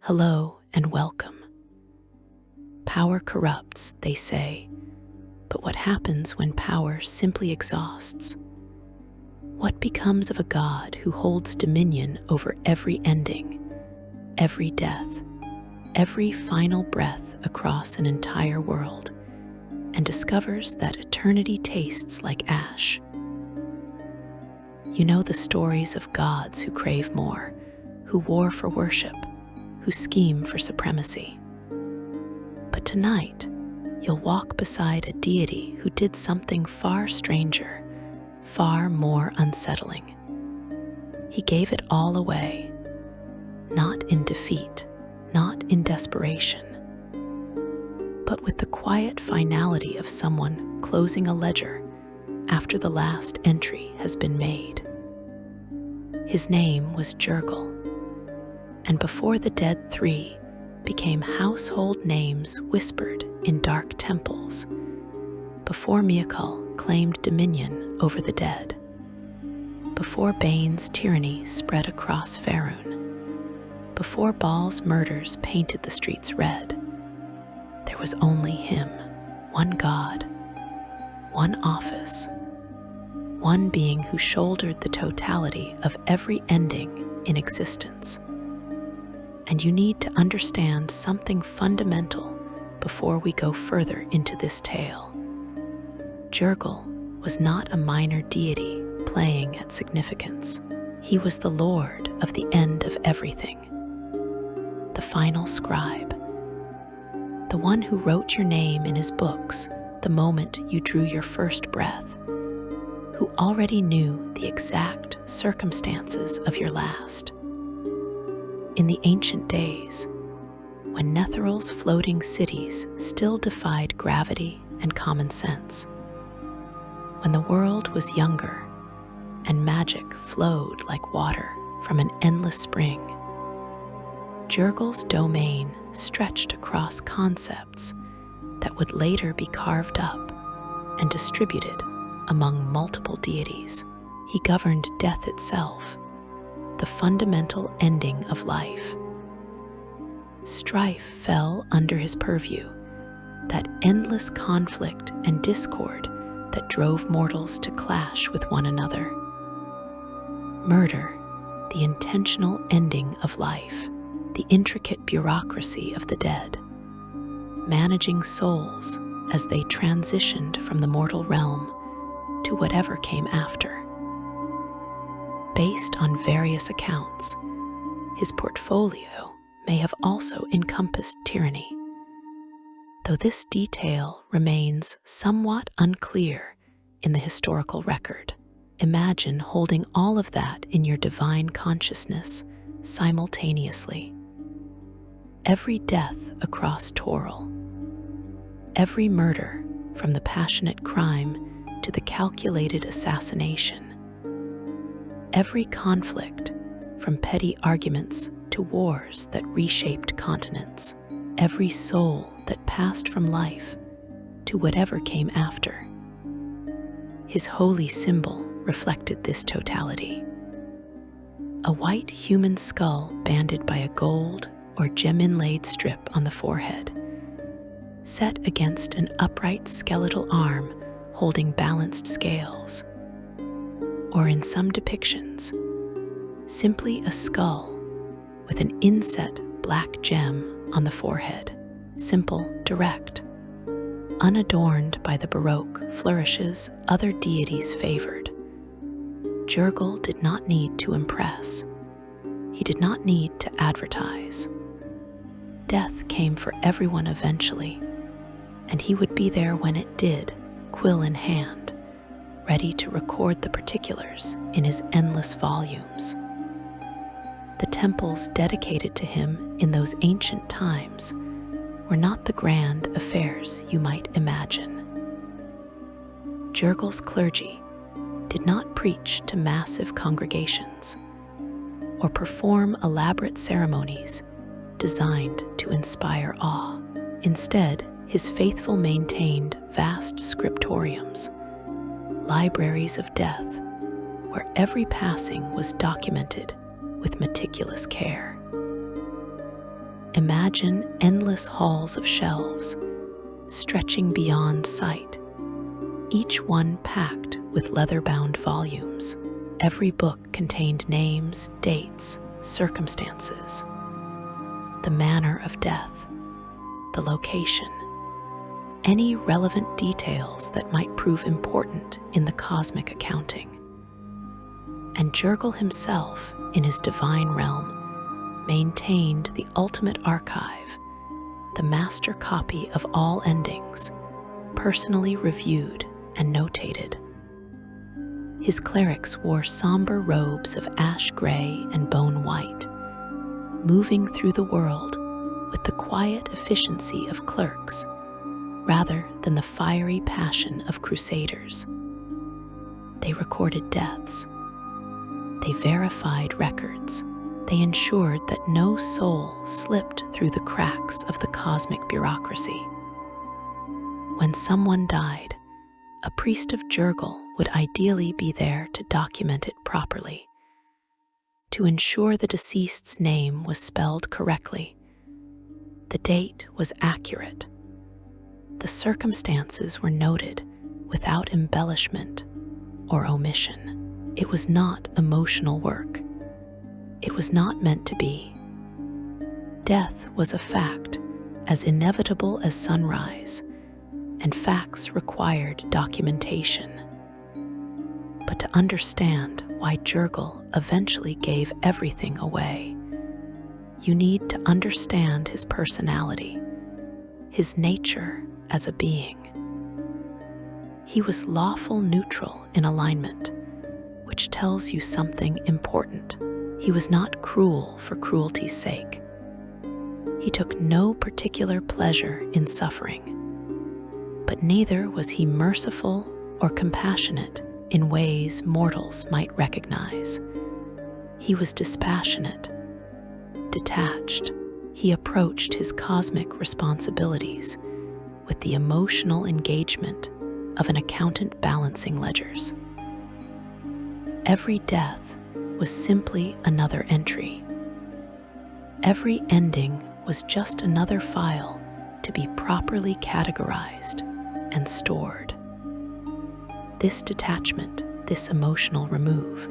Hello and welcome. Power corrupts, they say, but what happens when power simply exhausts? What becomes of a God who holds dominion over every ending, every death, every final breath across an entire world, and discovers that eternity tastes like ash? You know the stories of gods who crave more, who war for worship, who scheme for supremacy. But tonight, you'll walk beside a deity who did something far stranger, far more unsettling. He gave it all away, not in defeat, not in desperation, but with the quiet finality of someone closing a ledger after the last entry has been made. His name was Jergal, and before the dead three became household names whispered in dark temples, before Miakal claimed dominion over the dead, before Bane's tyranny spread across Faerun, before Baal's murders painted the streets red, there was only him, one God, one office, one being who shouldered the totality of every ending in existence. And you need to understand something fundamental before we go further into this tale. Jergal was not a minor deity playing at significance. He was the Lord of the end of everything, the final scribe, the one who wrote your name in his books the moment you drew your first breath, who already knew the exact circumstances of your last. In the ancient days, when Netheral's floating cities still defied gravity and common sense, when the world was younger and magic flowed like water from an endless spring, Jergal's domain stretched across concepts that would later be carved up and distributed among multiple deities. He governed death itself, the fundamental ending of life. Strife fell under his purview, that endless conflict and discord that drove mortals to clash with one another. Murder, the intentional ending of life, the intricate bureaucracy of the dead, managing souls as they transitioned from the mortal realm to whatever came after. Based on various accounts, his portfolio may have also encompassed tyranny, though this detail remains somewhat unclear in the historical record. Imagine holding all of that in your divine consciousness simultaneously. Every death across Toril, every murder from the passionate crime to the calculated assassination, every conflict, from petty arguments to wars that reshaped continents, every soul that passed from life to whatever came after. His holy symbol reflected this totality. A white human skull banded by a gold or gem-inlaid strip on the forehead, set against an upright skeletal arm holding balanced scales, or in some depictions, simply a skull with an inset black gem on the forehead, simple, direct, unadorned by the Baroque flourishes other deities favored. Jergal did not need to impress. He did not need to advertise. Death came for everyone eventually, and he would be there when it did, quill in hand, ready to record the particulars in his endless volumes. The temples dedicated to him in those ancient times were not the grand affairs you might imagine. Jergal's clergy did not preach to massive congregations or perform elaborate ceremonies designed to inspire awe. Instead, his faithful maintained vast scriptoriums, libraries of death, where every passing was documented with meticulous care. Imagine endless halls of shelves, stretching beyond sight, each one packed with leather-bound volumes. Every book contained names, dates, circumstances, the manner of death, the location, any relevant details that might prove important in the cosmic accounting. And Jergal himself, in his divine realm, maintained the ultimate archive, the master copy of all endings, personally reviewed and notated. His clerics wore somber robes of ash gray and bone white, moving through the world with the quiet efficiency of clerks rather than the fiery passion of crusaders. They recorded deaths. They verified records. They ensured that no soul slipped through the cracks of the cosmic bureaucracy. When someone died, a priest of Jergal would ideally be there to document it properly, to ensure the deceased's name was spelled correctly, the date was accurate, the circumstances were noted without embellishment or omission. It was not emotional work. It was not meant to be. Death was a fact, as inevitable as sunrise, and facts required documentation. But to understand why Jergal eventually gave everything away, you need to understand his personality, his nature as a being. He was lawful neutral in alignment, which tells you something important. He was not cruel for cruelty's sake. He took no particular pleasure in suffering, but neither was he merciful or compassionate in ways mortals might recognize. He was dispassionate, detached. He approached his cosmic responsibilities with the emotional engagement of an accountant balancing ledgers. Every death was simply another entry. Every ending was just another file to be properly categorized and stored. This detachment, this emotional remove,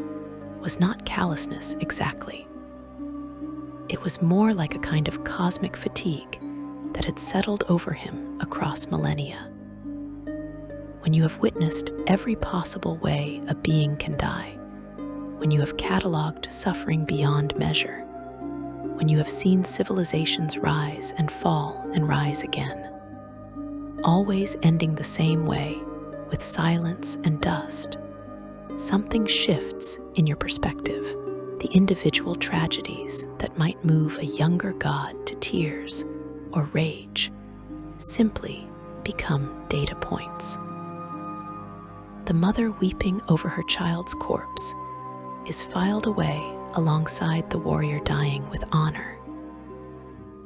was not callousness exactly. It was more like a kind of cosmic fatigue that had settled over him across millennia. When you have witnessed every possible way a being can die, when you have cataloged suffering beyond measure, when you have seen civilizations rise and fall and rise again, always ending the same way, with silence and dust, something shifts in your perspective. The individual tragedies that might move a younger god to tears or rage simply become data points. The mother weeping over her child's corpse is filed away alongside the warrior dying with honor,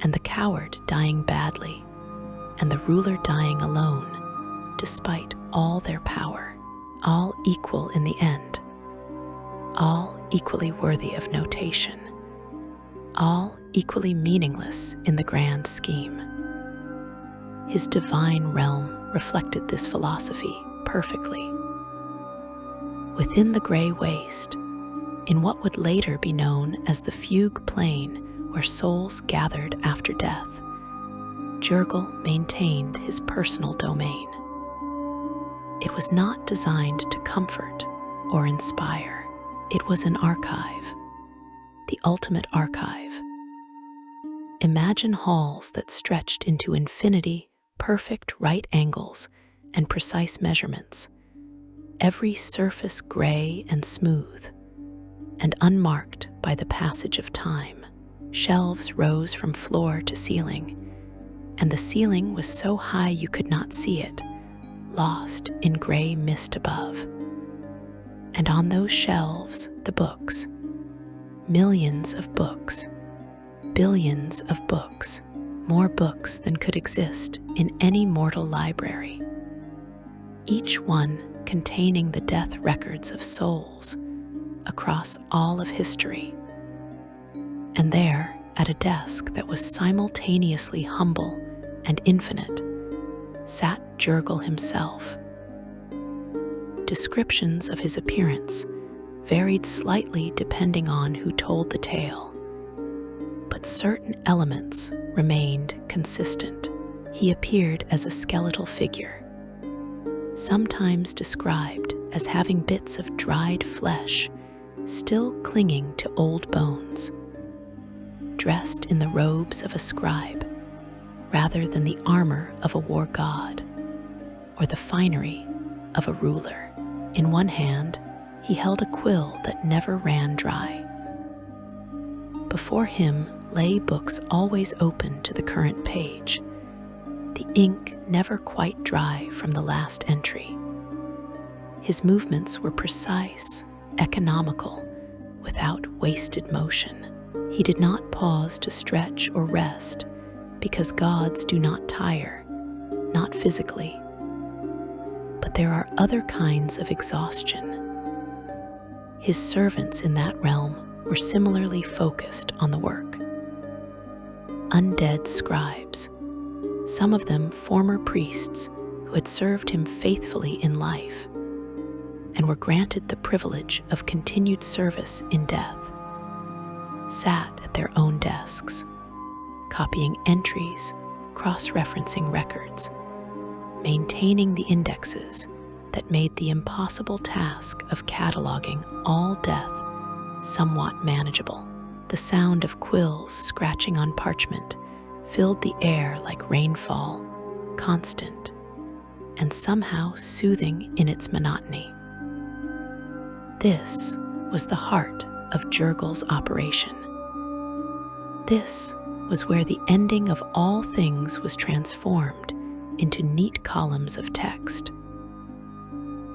and the coward dying badly, and the ruler dying alone, despite all their power, all equal in the end, all equally worthy of notation, all equally meaningless in the grand scheme. His divine realm reflected this philosophy perfectly. Within the gray waste, in what would later be known as the fugue plane where souls gathered after death, Jergal maintained his personal domain. It was not designed to comfort or inspire. It was an archive, the ultimate archive. Imagine halls that stretched into infinity, perfect right angles and precise measurements, every surface gray and smooth, and unmarked by the passage of time. Shelves rose from floor to ceiling, and the ceiling was so high you could not see it, lost in gray mist above. And on those shelves, the books, millions of books, billions of books, more books than could exist in any mortal library, each one containing the death records of souls across all of history. And there, at a desk that was simultaneously humble and infinite, sat Jergal himself. Descriptions of his appearance varied slightly depending on who told the tale, but certain elements remained consistent. He appeared as a skeletal figure, sometimes described as having bits of dried flesh still clinging to old bones, dressed in the robes of a scribe rather than the armor of a war god or the finery of a ruler. In one hand, he held a quill that never ran dry. Before him lay books always open to the current page, the ink never quite dry from the last entry. His movements were precise, economical, without wasted motion. He did not pause to stretch or rest, because gods do not tire, not physically. But there are other kinds of exhaustion. His servants in that realm were similarly focused on the work. Undead scribes, some of them former priests who had served him faithfully in life and were granted the privilege of continued service in death, sat at their own desks, copying entries, cross-referencing records, maintaining the indexes that made the impossible task of cataloging all death somewhat manageable. The sound of quills scratching on parchment filled the air like rainfall, constant, and somehow soothing in its monotony. This was the heart of Jergal's operation. This was where the ending of all things was transformed into neat columns of text.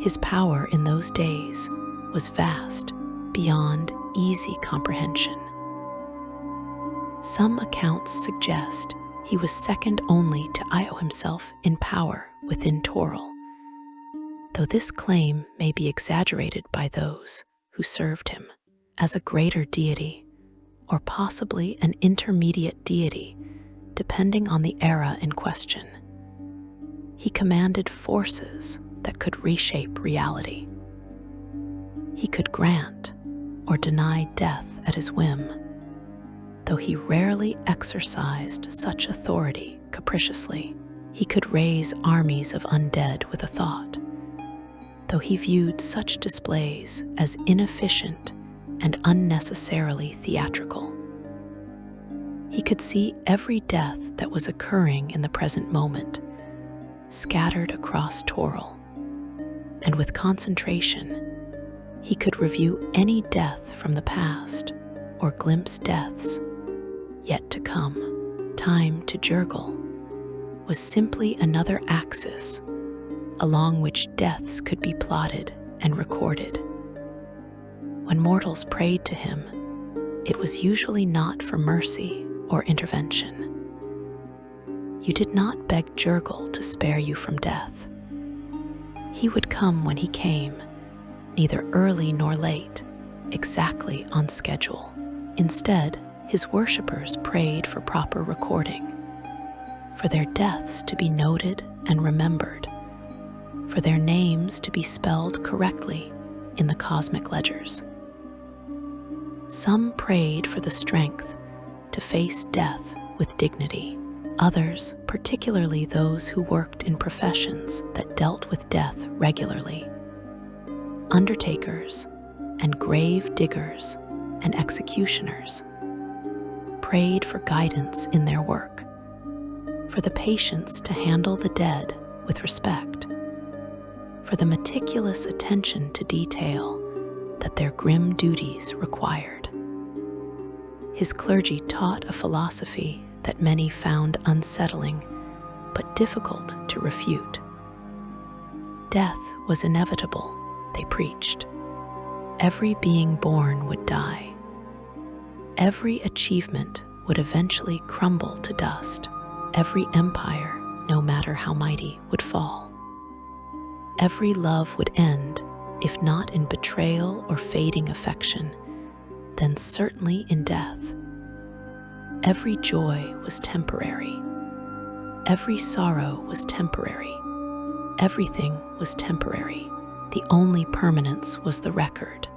His power in those days was vast, beyond easy comprehension. Some accounts suggest he was second only to Io himself in power within Toril, though this claim may be exaggerated by those who served him as a greater deity, or possibly an intermediate deity, depending on the era in question. He commanded forces that could reshape reality. He could grant or deny death at his whim, though he rarely exercised such authority capriciously. He could raise armies of undead with a thought, though he viewed such displays as inefficient and unnecessarily theatrical. He could see every death that was occurring in the present moment, scattered across Toril, and with concentration, he could review any death from the past or glimpse deaths yet to come. Time to Jergal was simply another axis along which deaths could be plotted and recorded. When mortals prayed to him, it was usually not for mercy or intervention. You did not beg Jergal to spare you from death. He would come when he came, neither early nor late, exactly on schedule. Instead, his worshippers prayed for proper recording, for their deaths to be noted and remembered, for their names to be spelled correctly in the cosmic ledgers. Some prayed for the strength to face death with dignity. Others, particularly those who worked in professions that dealt with death regularly, undertakers and grave diggers and executioners, prayed for guidance in their work, for the patience to handle the dead with respect, for the meticulous attention to detail that their grim duties required. His clergy taught a philosophy that many found unsettling but difficult to refute. Death was inevitable, they preached. Every being born would die. Every achievement would eventually crumble to dust. Every empire, no matter how mighty, would fall. Every love would end, if not in betrayal or fading affection, then certainly in death. Every joy was temporary. Every sorrow was temporary. Everything was temporary. The only permanence was the record,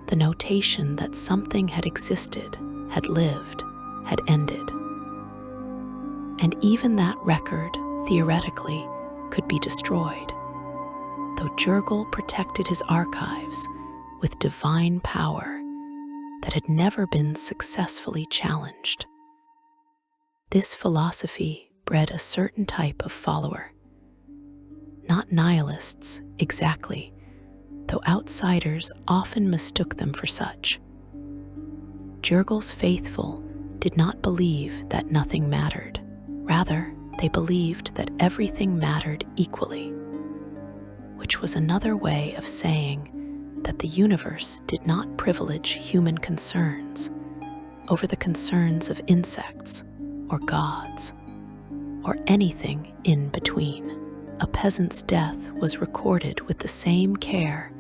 the notation that something had existed, had lived, had ended. And even that record, theoretically, could be destroyed, though Jergal protected his archives with divine power that had never been successfully challenged. This philosophy bred a certain type of follower. Not nihilists, exactly, though outsiders often mistook them for such. Jergal's faithful did not believe that nothing mattered. Rather, they believed that everything mattered equally, which was another way of saying that the universe did not privilege human concerns over the concerns of insects or gods or anything in between. A peasant's death was recorded with the same care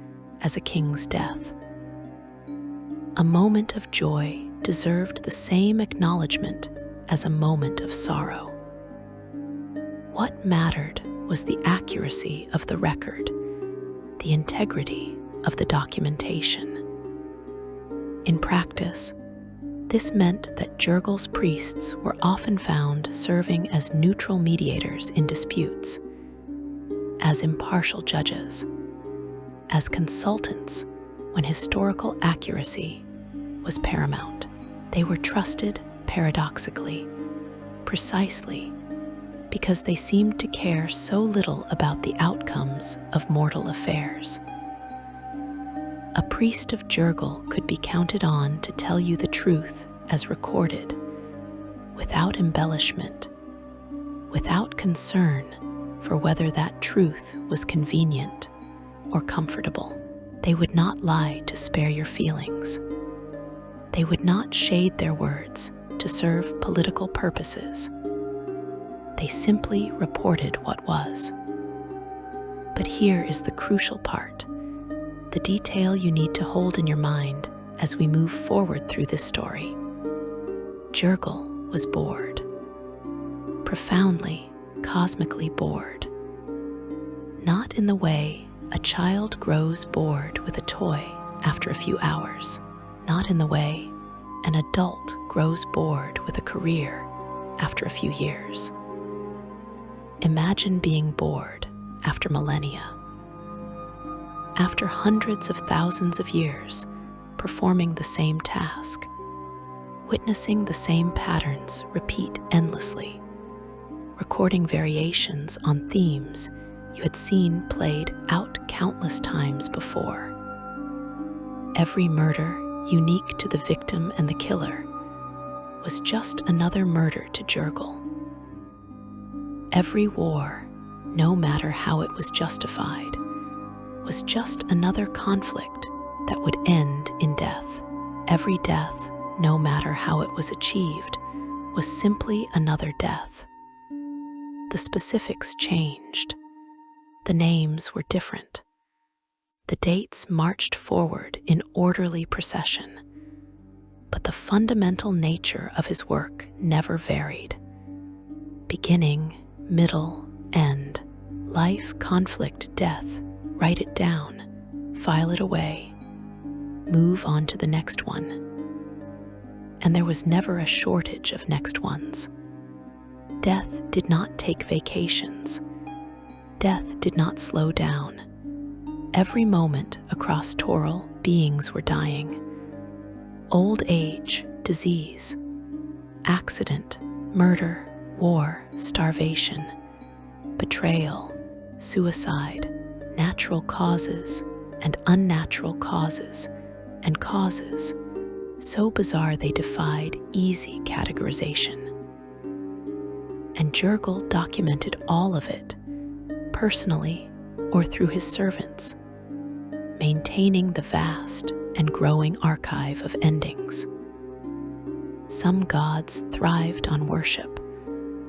as a king's death. A moment of joy deserved the same acknowledgement as a moment of sorrow. What mattered was the accuracy of the record, the integrity of the documentation. In practice, this meant that Jergal's priests were often found serving as neutral mediators in disputes, as impartial judges, as consultants when historical accuracy was paramount. They were trusted, paradoxically, precisely because they seemed to care so little about the outcomes of mortal affairs. A priest of Jergal could be counted on to tell you the truth as recorded, without embellishment, without concern for whether that truth was convenient or comfortable. They would not lie to spare your feelings. They would not shade their words to serve political purposes. They simply reported what was. But here is the crucial part, the detail you need to hold in your mind as we move forward through this story. Jergal was bored, profoundly, cosmically bored. Not in the way a child grows bored with a toy after a few hours, not in the way an adult grows bored with a career after a few years. Imagine being bored after millennia, after hundreds of thousands of years performing the same task, witnessing the same patterns repeat endlessly, recording variations on themes you had seen played out countless times before. Every murder, unique to the victim and the killer, was just another murder to Jergal. Every war, no matter how it was justified, was just another conflict that would end in death. Every death, no matter how it was achieved, was simply another death. The specifics changed. The names were different. The dates marched forward in orderly procession, but the fundamental nature of his work never varied. Beginning, middle, end, life, conflict, death, write it down, file it away, move on to the next one. And there was never a shortage of next ones. Death did not take vacations. Death did not slow down. Every moment across Toral, beings were dying. Old age, disease, accident, murder, war, starvation, betrayal, suicide, natural causes and unnatural causes, and causes so bizarre they defied easy categorization. And Jergal documented all of it, personally or through his servants, maintaining the vast and growing archive of endings. Some gods thrived on worship,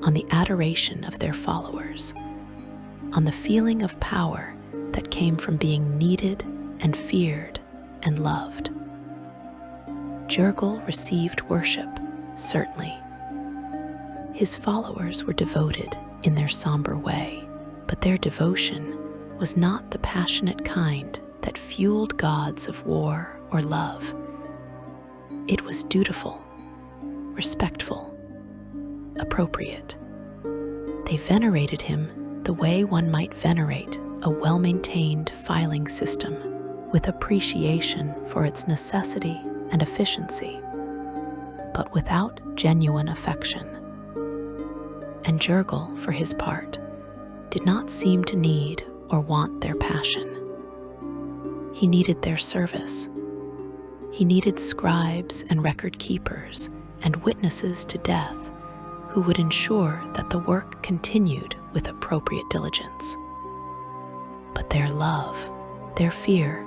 on the adoration of their followers, on the feeling of power that came from being needed and feared and loved. Jergal received worship Certainly. His followers were devoted in their somber way, but their devotion was not the passionate kind that fueled gods of war or love. It was dutiful, respectful, appropriate. They venerated him the way one might venerate a well-maintained filing system, with appreciation for its necessity and efficiency, but without genuine affection. And Jergal, for his part, did not seem to need or want their passion. He needed their service. He needed scribes and record keepers and witnesses to death who would ensure that the work continued with appropriate diligence. But their love, their fear,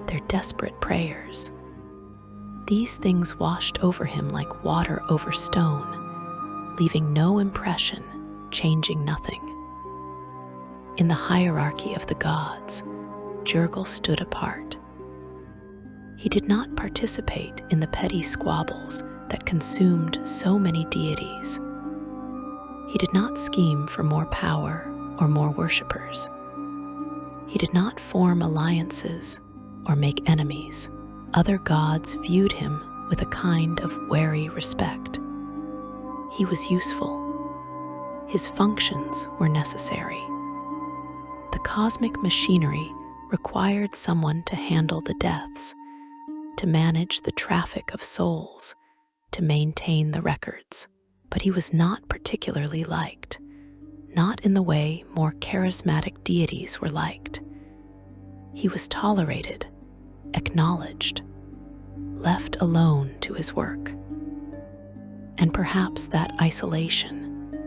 their desperate prayers, these things washed over him like water over stone, leaving no impression, changing nothing. In the hierarchy of the gods, Jergal stood apart. He did not participate in the petty squabbles that consumed so many deities. He did not scheme for more power or more worshippers. He did not form alliances or make enemies. Other gods viewed him with a kind of wary respect. He was useful. His functions were necessary. The cosmic machinery required someone to handle the deaths, to manage the traffic of souls, to maintain the records. But he was not particularly liked, not in the way more charismatic deities were liked. He was tolerated, acknowledged, left alone to his work. And perhaps that isolation,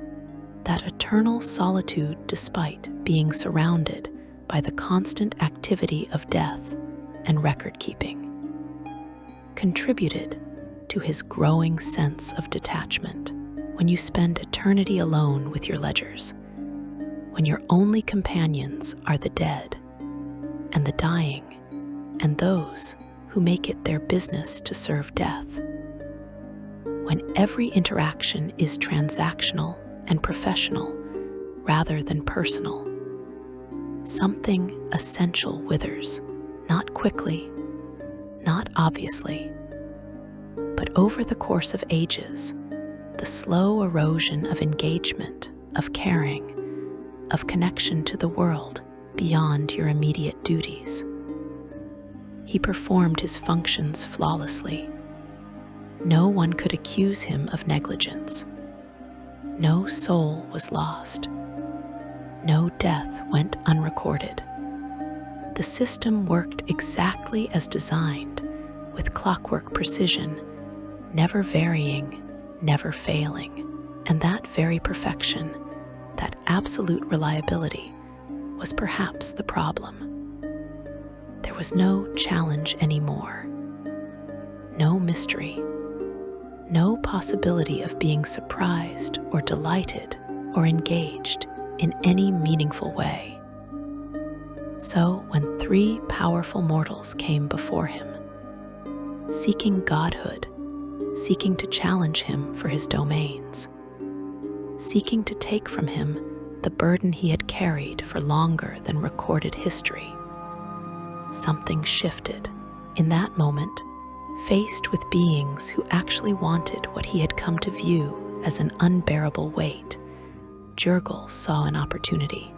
that eternal solitude despite being surrounded by the constant activity of death and record-keeping, contributed to his growing sense of detachment. When you spend eternity alone with your ledgers, when your only companions are the dead and the dying and those who make it their business to serve death, when every interaction is transactional and professional rather than personal, something essential withers, not quickly, not obviously, but over the course of ages. The slow erosion of engagement, of caring, of connection to the world beyond your immediate duties. He performed his functions flawlessly. No one could accuse him of negligence. No soul was lost. No death went unrecorded. The system worked exactly as designed, with clockwork precision, never varying, never failing. And that very perfection, that absolute reliability, was perhaps the problem. There was no challenge anymore, no mystery, no possibility of being surprised or delighted or engaged in any meaningful way. So when 3 powerful mortals came before him, seeking godhood, seeking to challenge him for his domains, seeking to take from him the burden he had carried for longer than recorded history, something shifted. In that moment, faced with beings who actually wanted what he had come to view as an unbearable weight, Jergal saw an opportunity.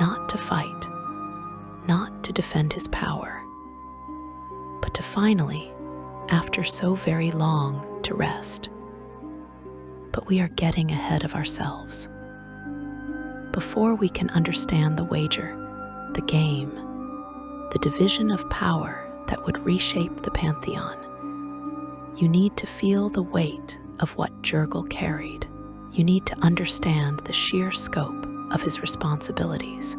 Not to fight, not to defend his power, but to finally, after so very long, to rest. But we are getting ahead of ourselves. Before we can understand the wager, the game, the division of power that would reshape the pantheon, you need to feel the weight of what Jergal carried. You need to understand the sheer scope of his responsibilities,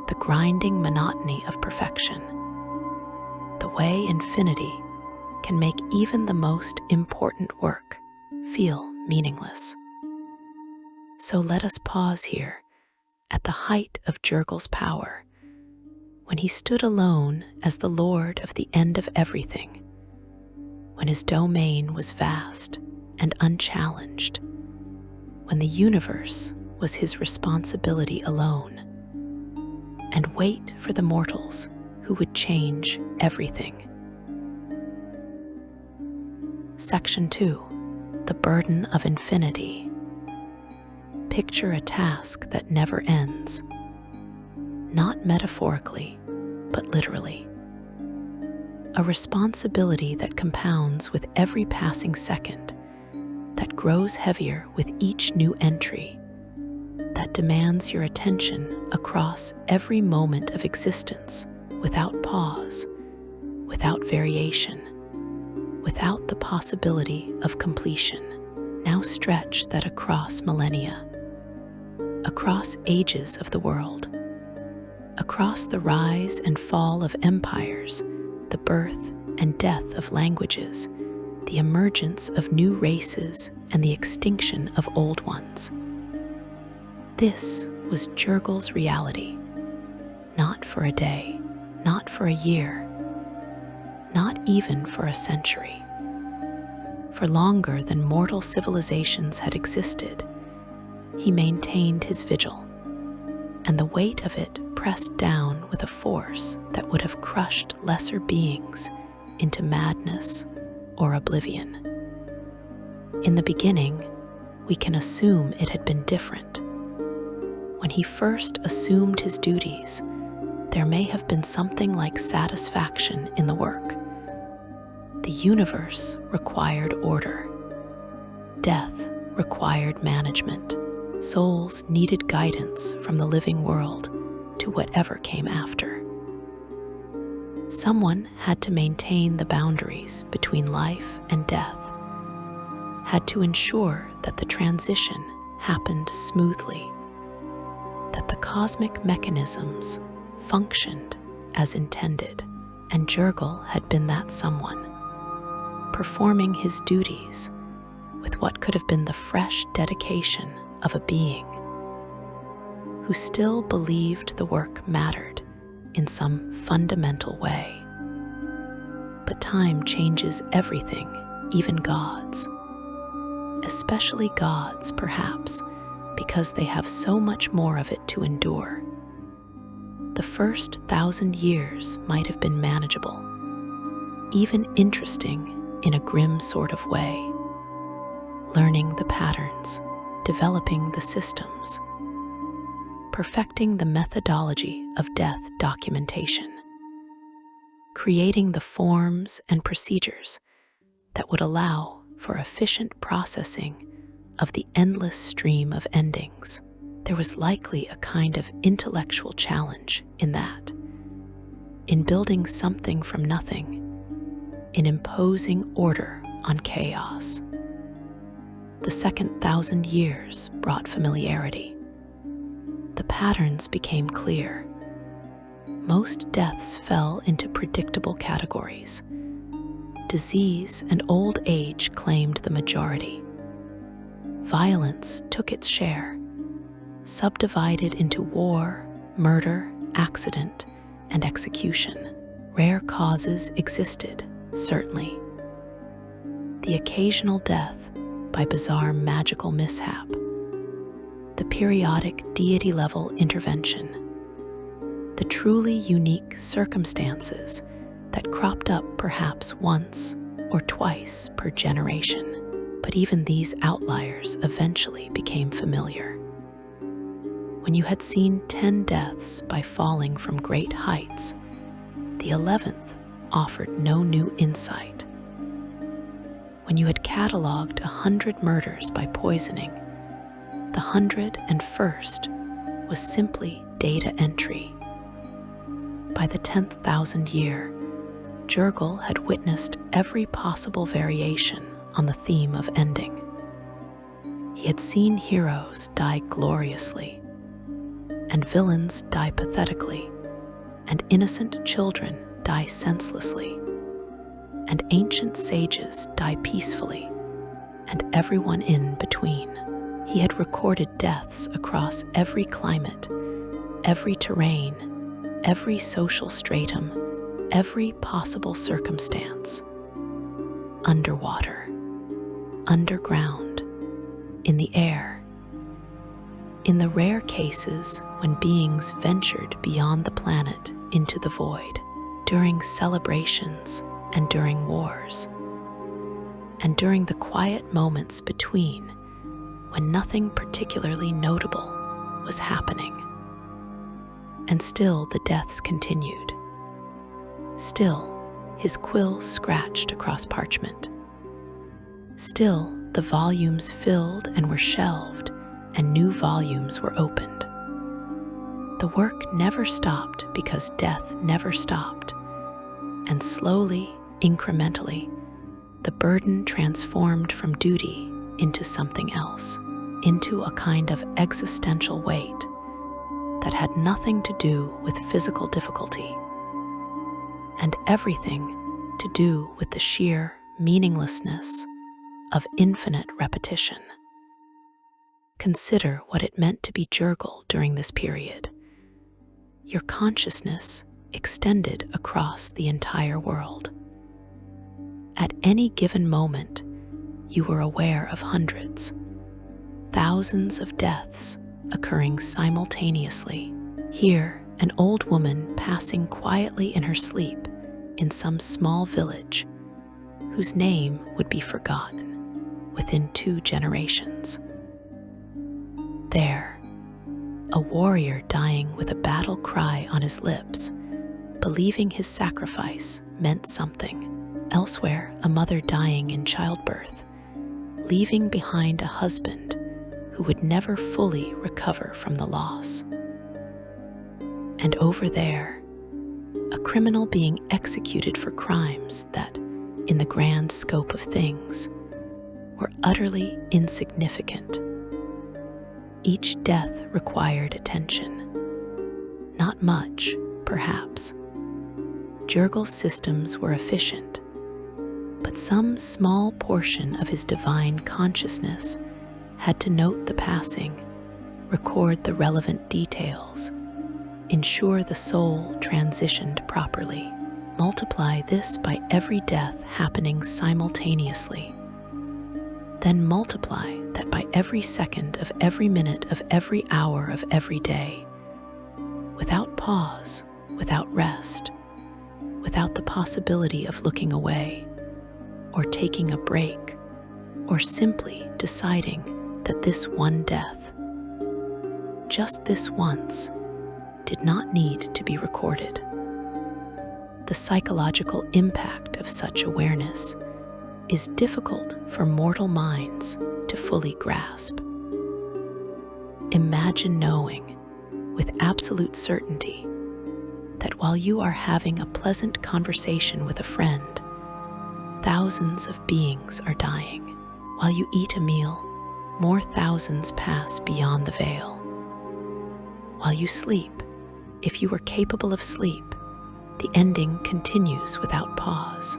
the grinding monotony of perfection, the way infinity can make even the most important work feel meaningless. So let us pause here at the height of Jergal's power, when he stood alone as the lord of the end of everything, when his domain was vast and unchallenged, when the universe was his responsibility alone, and wait for the mortals who would change everything. Section 2. The Burden of Infinity. Picture a task that never ends, not metaphorically, but literally. A responsibility that compounds with every passing second, that grows heavier with each new entry, that demands your attention across every moment of existence without pause, without variation, without the possibility of completion. Now stretch that across millennia, across ages of the world, across the rise and fall of empires, the birth and death of languages, the emergence of new races and the extinction of old ones. This was Jergal's reality, not for a day, not for a year, not even for a century. For longer than mortal civilizations had existed, he maintained his vigil, and the weight of it pressed down with a force that would have crushed lesser beings into madness or oblivion. In the beginning, we can assume it had been different. When he first assumed his duties, there may have been something like satisfaction in the work. The universe required order. Death required management. Souls needed guidance from the living world to whatever came after. Someone had to maintain the boundaries between life and death, had to ensure that the transition happened smoothly, that the cosmic mechanisms functioned as intended, and Jergal had been that someone, performing his duties with what could have been the fresh dedication of a being who still believed the work mattered in some fundamental way. But time changes everything, even gods. Especially gods, perhaps, because they have so much more of it to endure. The first 1,000 years might have been manageable, even interesting in a grim sort of way, learning the patterns, developing the systems, perfecting the methodology of death documentation, creating the forms and procedures that would allow for efficient processing of the endless stream of endings. There was likely a kind of intellectual challenge in that, in building something from nothing, in imposing order on chaos. The second 1,000 years brought familiarity. The patterns became clear. Most deaths fell into predictable categories. Disease and old age claimed the majority. Violence took its share, subdivided into war, murder, accident, and execution. Rare causes existed, certainly. The occasional death by bizarre magical mishap, the periodic deity-level intervention, the truly unique circumstances that cropped up perhaps once or twice per generation. But even these outliers eventually became familiar. When you had seen 10 deaths by falling from great heights, the 11th offered no new insight. When you had catalogued 100 murders by poisoning, the 101st was simply data entry. By the 10th 1,000 year, Jergal had witnessed every possible variation on the theme of ending. He had seen heroes die gloriously, and villains die pathetically, and innocent children die senselessly, and ancient sages die peacefully, and everyone in between. He had recorded deaths across every climate, every terrain, every social stratum, every possible circumstance. underwater, underground, in the air. In the rare cases when beings ventured beyond the planet into the void, during celebrations and during wars, and during the quiet moments between when nothing particularly notable was happening. And still the deaths continued. Still, his quill scratched across parchment. Still, the volumes filled and were shelved, and new volumes were opened. The work never stopped because death never stopped, and slowly, incrementally, the burden transformed from duty into something else, into a kind of existential weight that had nothing to do with physical difficulty, and everything to do with the sheer meaninglessness of infinite repetition. Consider what it meant to be Jergal during this period. Your consciousness extended across the entire world. At any given moment, you were aware of hundreds, thousands of deaths occurring simultaneously. Here, an old woman passing quietly in her sleep in some small village whose name would be forgotten within 2 generations. There, a warrior dying with a battle cry on his lips, believing his sacrifice meant something. Elsewhere, a mother dying in childbirth, leaving behind a husband who would never fully recover from the loss. And over there, a criminal being executed for crimes that, in the grand scope of things, were utterly insignificant. Each death required attention. Not much, perhaps. Jergal's systems were efficient, but some small portion of his divine consciousness had to note the passing, record the relevant details, ensure the soul transitioned properly. Multiply this by every death happening simultaneously. Then multiply that by every second of every minute of every hour of every day, without pause, without rest, without the possibility of looking away, or taking a break, or simply deciding that this one death, just this once, did not need to be recorded. The psychological impact of such awareness is difficult for mortal minds to fully grasp. Imagine knowing, with absolute certainty, that while you are having a pleasant conversation with a friend, thousands of beings are dying. While you eat a meal, more thousands pass beyond the veil. While you sleep, if you were capable of sleep, the ending continues without pause.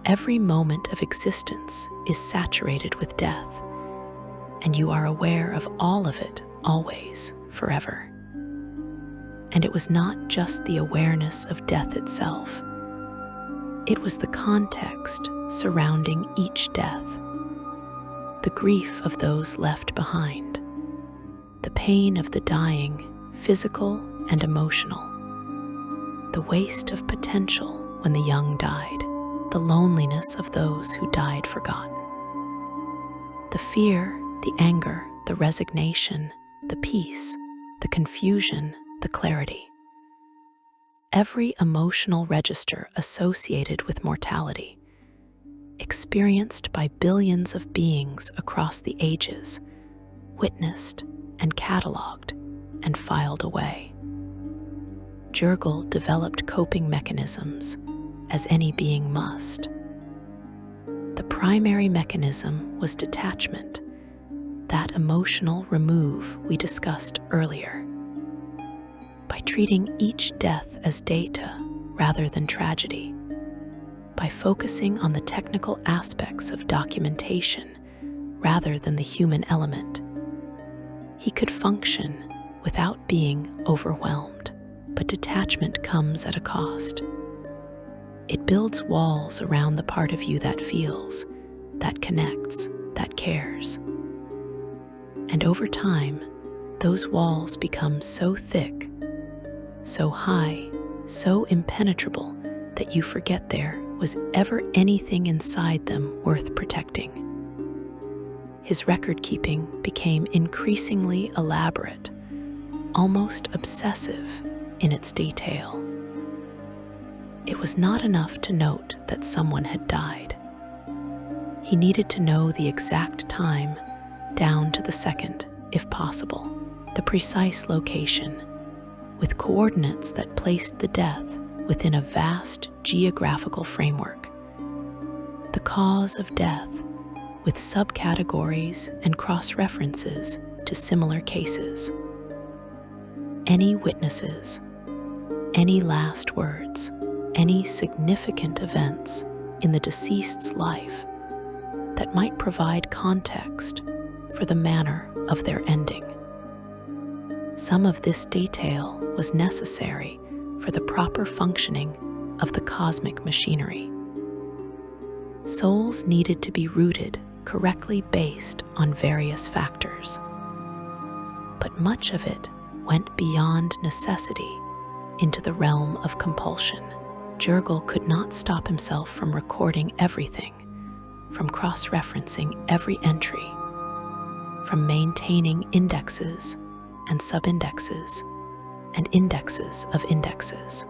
Every moment of existence is saturated with death, and you are aware of all of it always, forever. And it was not just the awareness of death itself. It was the context surrounding each death, the grief of those left behind, the pain of the dying, physical and emotional, the waste of potential when the young died, the loneliness of those who died forgotten, the fear, the anger, the resignation, the peace, the confusion, the clarity. Every emotional register associated with mortality, experienced by billions of beings across the ages, witnessed and catalogued and filed away. Jergal developed coping mechanisms, as any being must. The primary mechanism was detachment, that emotional remove we discussed earlier. By treating each death as data rather than tragedy, by focusing on the technical aspects of documentation rather than the human element, he could function without being overwhelmed. But detachment comes at a cost. It builds walls around the part of you that feels, that connects, that cares. And over time, those walls become so thick, so high, so impenetrable that you forget there was ever anything inside them worth protecting. His record-keeping became increasingly elaborate, almost obsessive in its detail. It was not enough to note that someone had died. He needed to know the exact time, down to the second, if possible, the precise location, with coordinates that placed the death within a vast geographical framework. The cause of death, with subcategories and cross-references to similar cases. Any witnesses, any last words, any significant events in the deceased's life that might provide context for the manner of their ending. Some of this detail was necessary for the proper functioning of the cosmic machinery. Souls needed to be rooted correctly based on various factors. But much of it went beyond necessity into the realm of compulsion. Jergal could not stop himself from recording everything, from cross-referencing every entry, from maintaining indexes and subindexes and indexes of indexes.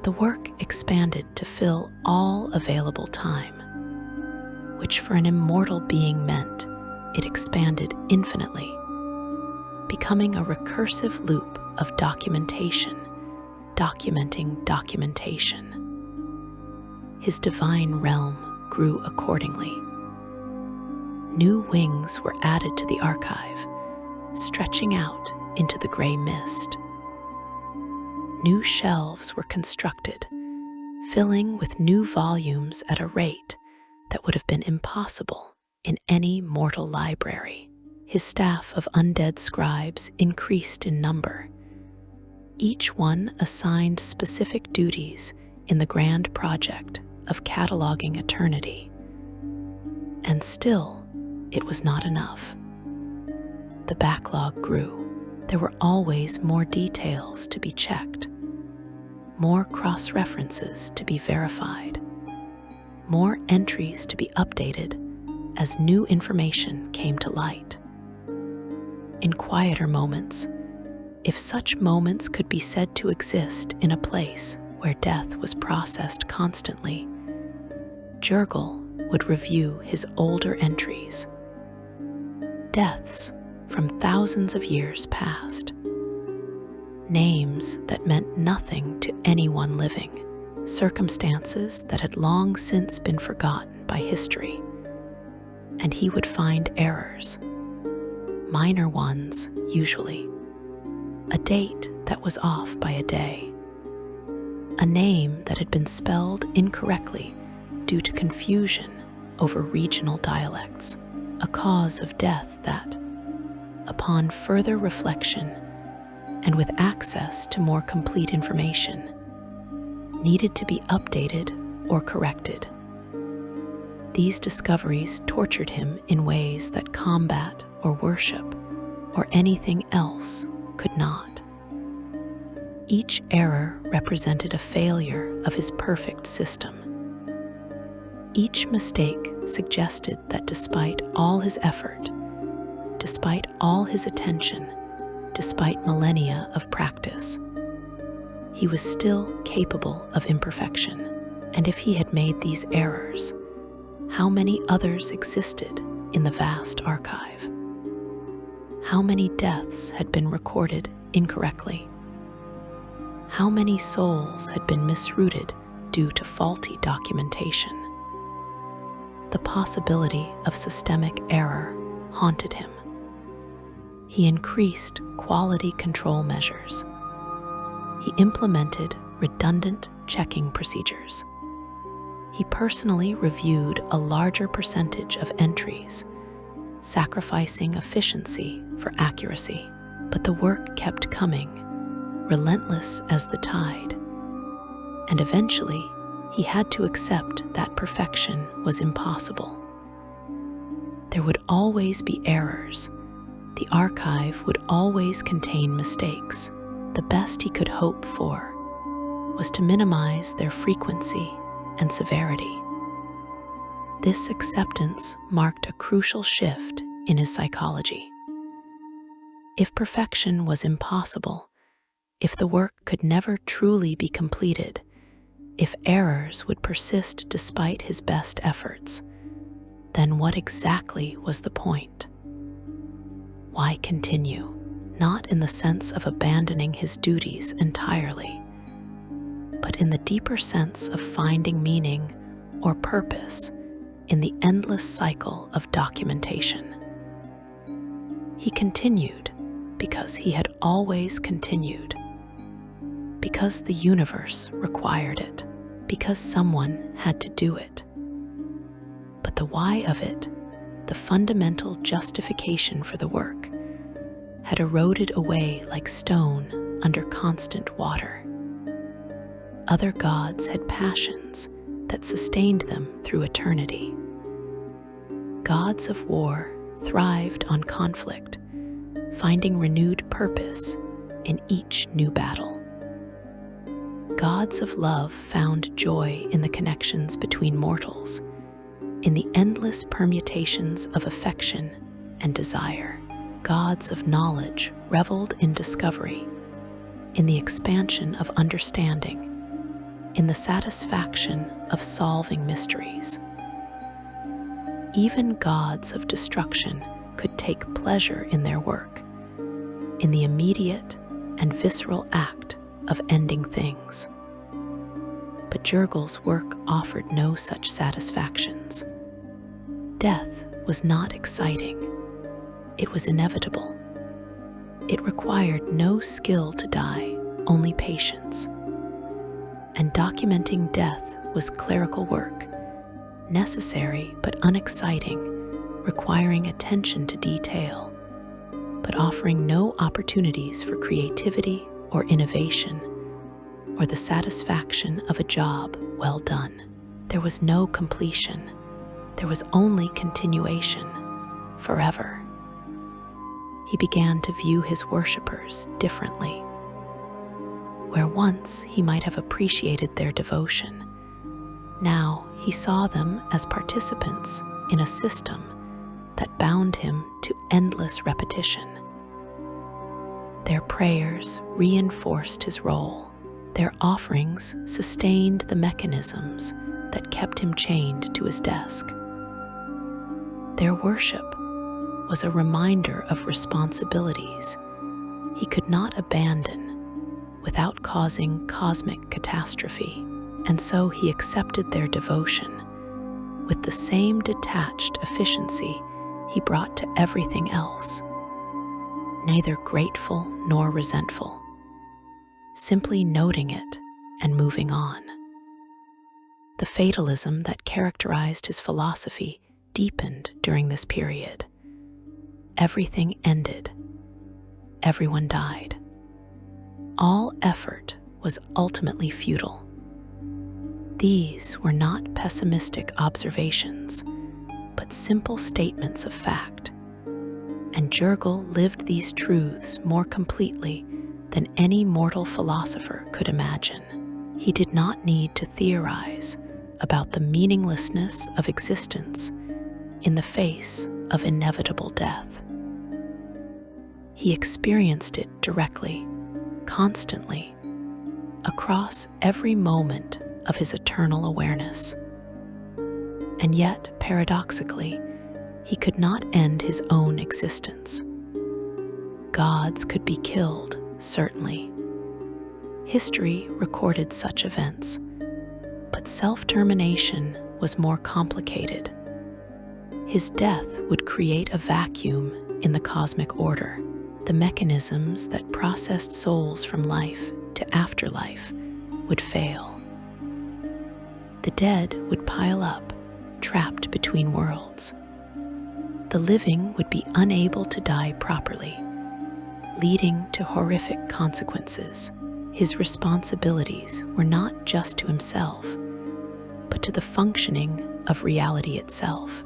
The work expanded to fill all available time, which for an immortal being meant it expanded infinitely, becoming a recursive loop of documentation, documenting documentation. His divine realm grew accordingly. New wings were added to the archive, stretching out into the gray mist. New shelves were constructed, filling with new volumes at a rate that would have been impossible in any mortal library. His staff of undead scribes increased in number, each one assigned specific duties in the grand project of cataloging eternity. And still, it was not enough. The backlog grew. There were always more details to be checked, more cross-references to be verified, more entries to be updated as new information came to light. In quieter moments, if such moments could be said to exist in a place where death was processed constantly, Jergal would review his older entries. Deaths from thousands of years past. Names that meant nothing to anyone living. Circumstances that had long since been forgotten by history. And he would find errors. Minor ones, usually. A date that was off by a day. A name that had been spelled incorrectly due to confusion over regional dialects. A cause of death that, upon further reflection and with access to more complete information, needed to be updated or corrected. These discoveries tortured him in ways that combat or worship or anything else could not. Each error represented a failure of his perfect system. Each mistake suggested that despite all his effort, despite all his attention, despite millennia of practice, he was still capable of imperfection. And if he had made these errors, how many others existed in the vast archive? How many deaths had been recorded incorrectly? How many souls had been misrouted due to faulty documentation? The possibility of systemic error haunted him. He increased quality control measures. He implemented redundant checking procedures. He personally reviewed a larger percentage of entries, sacrificing efficiency for accuracy. But the work kept coming, relentless as the tide, and eventually he had to accept that perfection was impossible. There would always be errors. The archive would always contain mistakes. The best he could hope for was to minimize their frequency and severity. This acceptance marked a crucial shift in his psychology. If perfection was impossible, if the work could never truly be completed, if errors would persist despite his best efforts, then what exactly was the point? Why continue? Not in the sense of abandoning his duties entirely, but in the deeper sense of finding meaning or purpose in the endless cycle of documentation. He continued because he had always continued, because the universe required it, because someone had to do it. But the why of it, the fundamental justification for the work, had eroded away like stone under constant water. Other gods had passions that sustained them through eternity. Gods of war thrived on conflict, finding renewed purpose in each new battle. Gods of love found joy in the connections between mortals, in the endless permutations of affection and desire. Gods of knowledge reveled in discovery, in the expansion of understanding, in the satisfaction of solving mysteries. Even gods of destruction could take pleasure in their work, in the immediate and visceral act of ending things. But Jergal's work offered no such satisfactions. Death was not exciting. It was inevitable. It required no skill to die, only patience. And documenting death was clerical work, necessary but unexciting, requiring attention to detail, but offering no opportunities for creativity or innovation, or the satisfaction of a job well done. There was no completion. There was only continuation, forever. He began to view his worshippers differently. Where once he might have appreciated their devotion, now he saw them as participants in a system that bound him to endless repetition. Their prayers reinforced his role. Their offerings sustained the mechanisms that kept him chained to his desk. Their worship was a reminder of responsibilities he could not abandon without causing cosmic catastrophe, and so he accepted their devotion with the same detached efficiency he brought to everything else, neither grateful nor resentful, simply noting it and moving on. The fatalism that characterized his philosophy deepened during this period. Everything ended. Everyone died. All effort was ultimately futile. These were not pessimistic observations, but simple statements of fact. And Jergal lived these truths more completely than any mortal philosopher could imagine. He did not need to theorize about the meaninglessness of existence in the face of inevitable death. He experienced it directly, constantly, across every moment of his eternal awareness. And yet, paradoxically, he could not end his own existence. Gods could be killed, certainly. History recorded such events, but self-termination was more complicated. His death would create a vacuum in the cosmic order. The mechanisms that processed souls from life to afterlife would fail. The dead would pile up, trapped between worlds. The living would be unable to die properly, leading to horrific consequences. His responsibilities were not just to himself, but to the functioning of reality itself.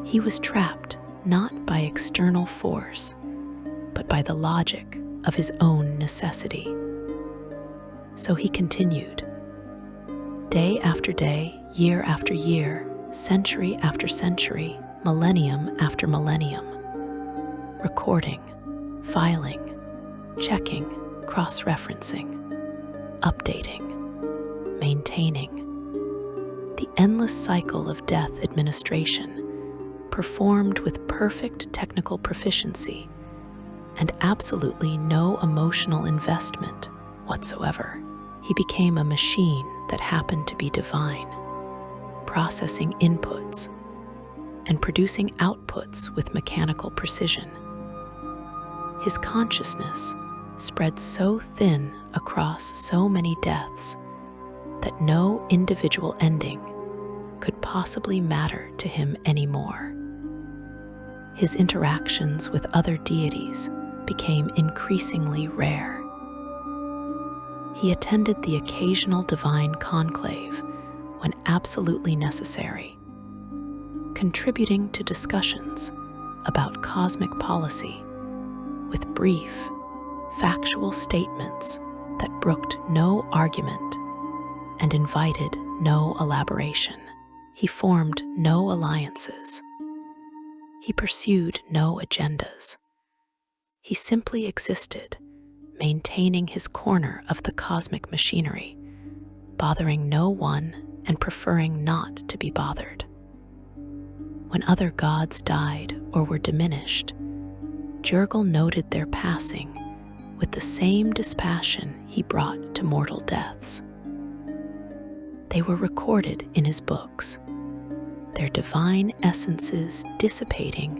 He was trapped not by external force, but by the logic of his own necessity. So he continued, day after day, year after year, century after century, millennium after millennium, recording, filing, checking, cross-referencing, updating, maintaining. The endless cycle of death administration, performed with perfect technical proficiency and absolutely no emotional investment whatsoever. He became a machine that happened to be divine, processing inputs and producing outputs with mechanical precision. His consciousness spread so thin across so many deaths that no individual ending could possibly matter to him anymore. His interactions with other deities became increasingly rare. He attended the occasional divine conclave when absolutely necessary, contributing to discussions about cosmic policy with brief, factual statements that brooked no argument and invited no elaboration. He formed no alliances. He pursued no agendas. He simply existed, maintaining his corner of the cosmic machinery, bothering no one and preferring not to be bothered. When other gods died or were diminished, Jergal noted their passing with the same dispassion he brought to mortal deaths. They were recorded in his books, their divine essences dissipating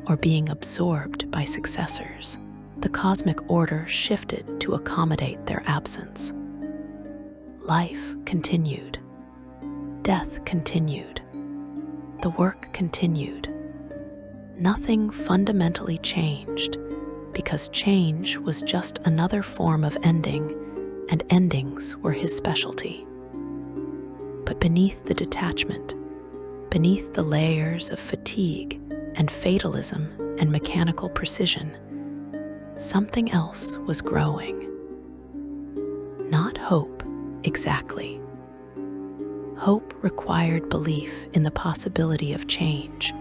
or being absorbed by successors. The cosmic order shifted to accommodate their absence. Life continued. Death continued. The work continued. Nothing fundamentally changed, because change was just another form of ending, and endings were his specialty. But beneath the detachment, beneath the layers of fatigue and fatalism and mechanical precision, something else was growing. Not hope, exactly. Hope required belief in the possibility of change,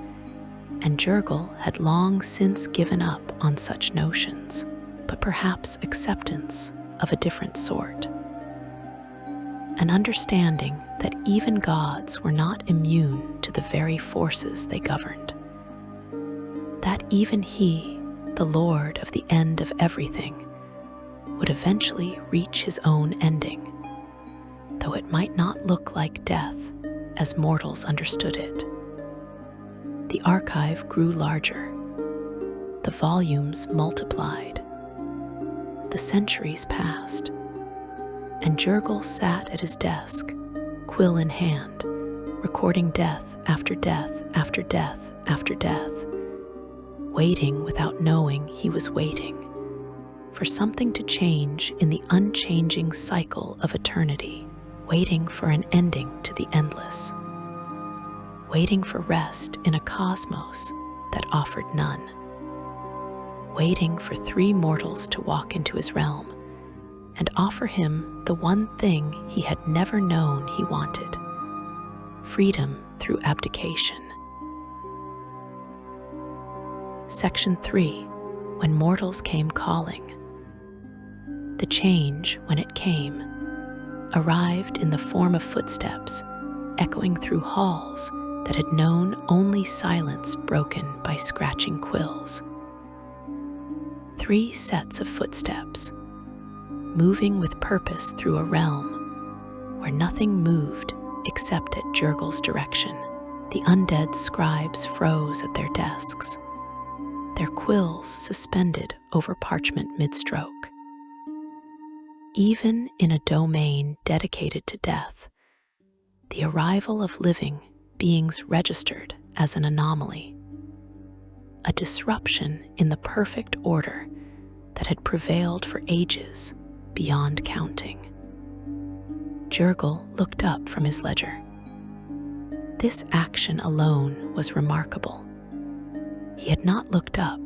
and Jergal had long since given up on such notions, but perhaps acceptance of a different sort. An understanding that even gods were not immune to the very forces they governed. That even he, the Lord of the end of everything, would eventually reach his own ending, though it might not look like death as mortals understood it. The archive grew larger. The volumes multiplied. The centuries passed, and Jergal sat at his desk, quill in hand, recording death after death after death after death, waiting without knowing he was waiting, for something to change in the unchanging cycle of eternity, waiting for an ending to the endless, waiting for rest in a cosmos that offered none, waiting for three mortals to walk into his realm and offer him the one thing he had never known he wanted: freedom through abdication. Section 3. When mortals came calling. The change, when it came, arrived in the form of footsteps echoing through halls that had known only silence broken by scratching quills. 3 sets of footsteps, moving with purpose through a realm where nothing moved except at Jergal's direction. The undead scribes froze at their desks, their quills suspended over parchment mid-stroke. Even in a domain dedicated to death, the arrival of living beings registered as an anomaly, a disruption in the perfect order that had prevailed for ages beyond counting. Jergal looked up from his ledger. This action alone was remarkable. He had not looked up,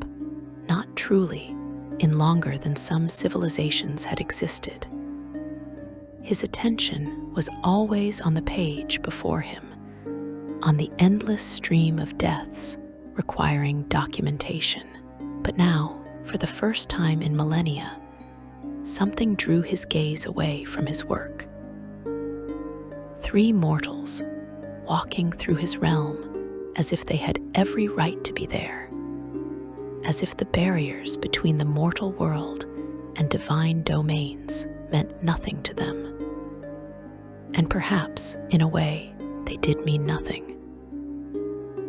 not truly, in longer than some civilizations had existed. His attention was always on the page before him, on the endless stream of deaths requiring documentation. But now, for the first time in millennia, something drew his gaze away from his work. 3 mortals walking through his realm as if they had every right to be there, as if the barriers between the mortal world and divine domains meant nothing to them. And perhaps, in a way, they did mean nothing.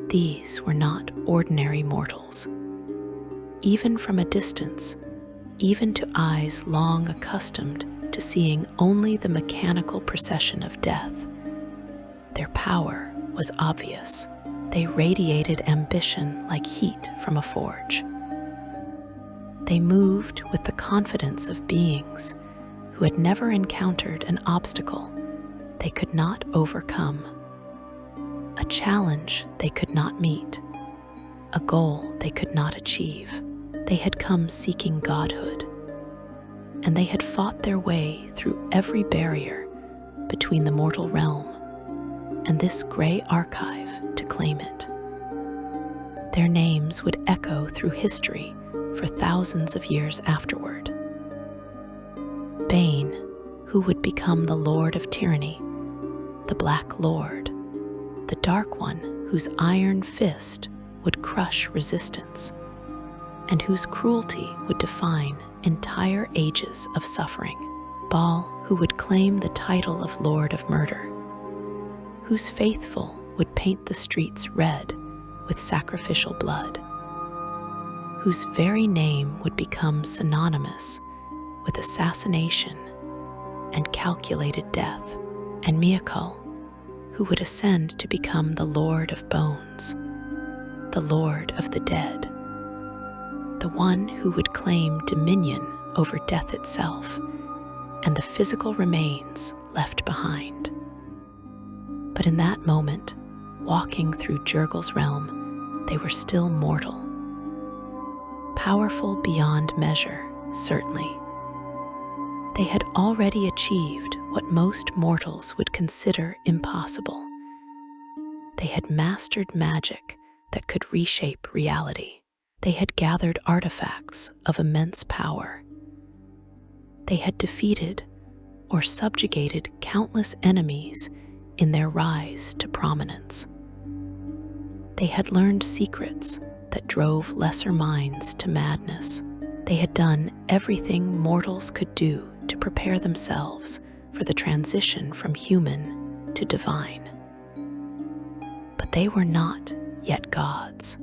These were not ordinary mortals. Even from a distance, even to eyes long accustomed to seeing only the mechanical procession of death, their power was obvious. They radiated ambition like heat from a forge. They moved with the confidence of beings who had never encountered an obstacle they could not overcome, a challenge they could not meet, a goal they could not achieve. They had come seeking godhood, and they had fought their way through every barrier between the mortal realm and this gray archive to claim it. Their names would echo through history for thousands of years afterward. Bane, who would become the Lord of Tyranny, the Black Lord, the Dark One whose iron fist would crush resistance, and whose cruelty would define entire ages of suffering. Baal, who would claim the title of Lord of Murder, whose faithful would paint the streets red with sacrificial blood, whose very name would become synonymous with assassination and calculated death, and Miakal, who would ascend to become the Lord of Bones, the Lord of the Dead, the one who would claim dominion over death itself and the physical remains left behind. But in that moment, walking through Jergal's realm, they were still mortal. Powerful beyond measure, certainly. They had already achieved what most mortals would consider impossible. They had mastered magic that could reshape reality. They had gathered artifacts of immense power. They had defeated or subjugated countless enemies in their rise to prominence. They had learned secrets that drove lesser minds to madness. They had done everything mortals could do to prepare themselves for the transition from human to divine. But they were not yet gods.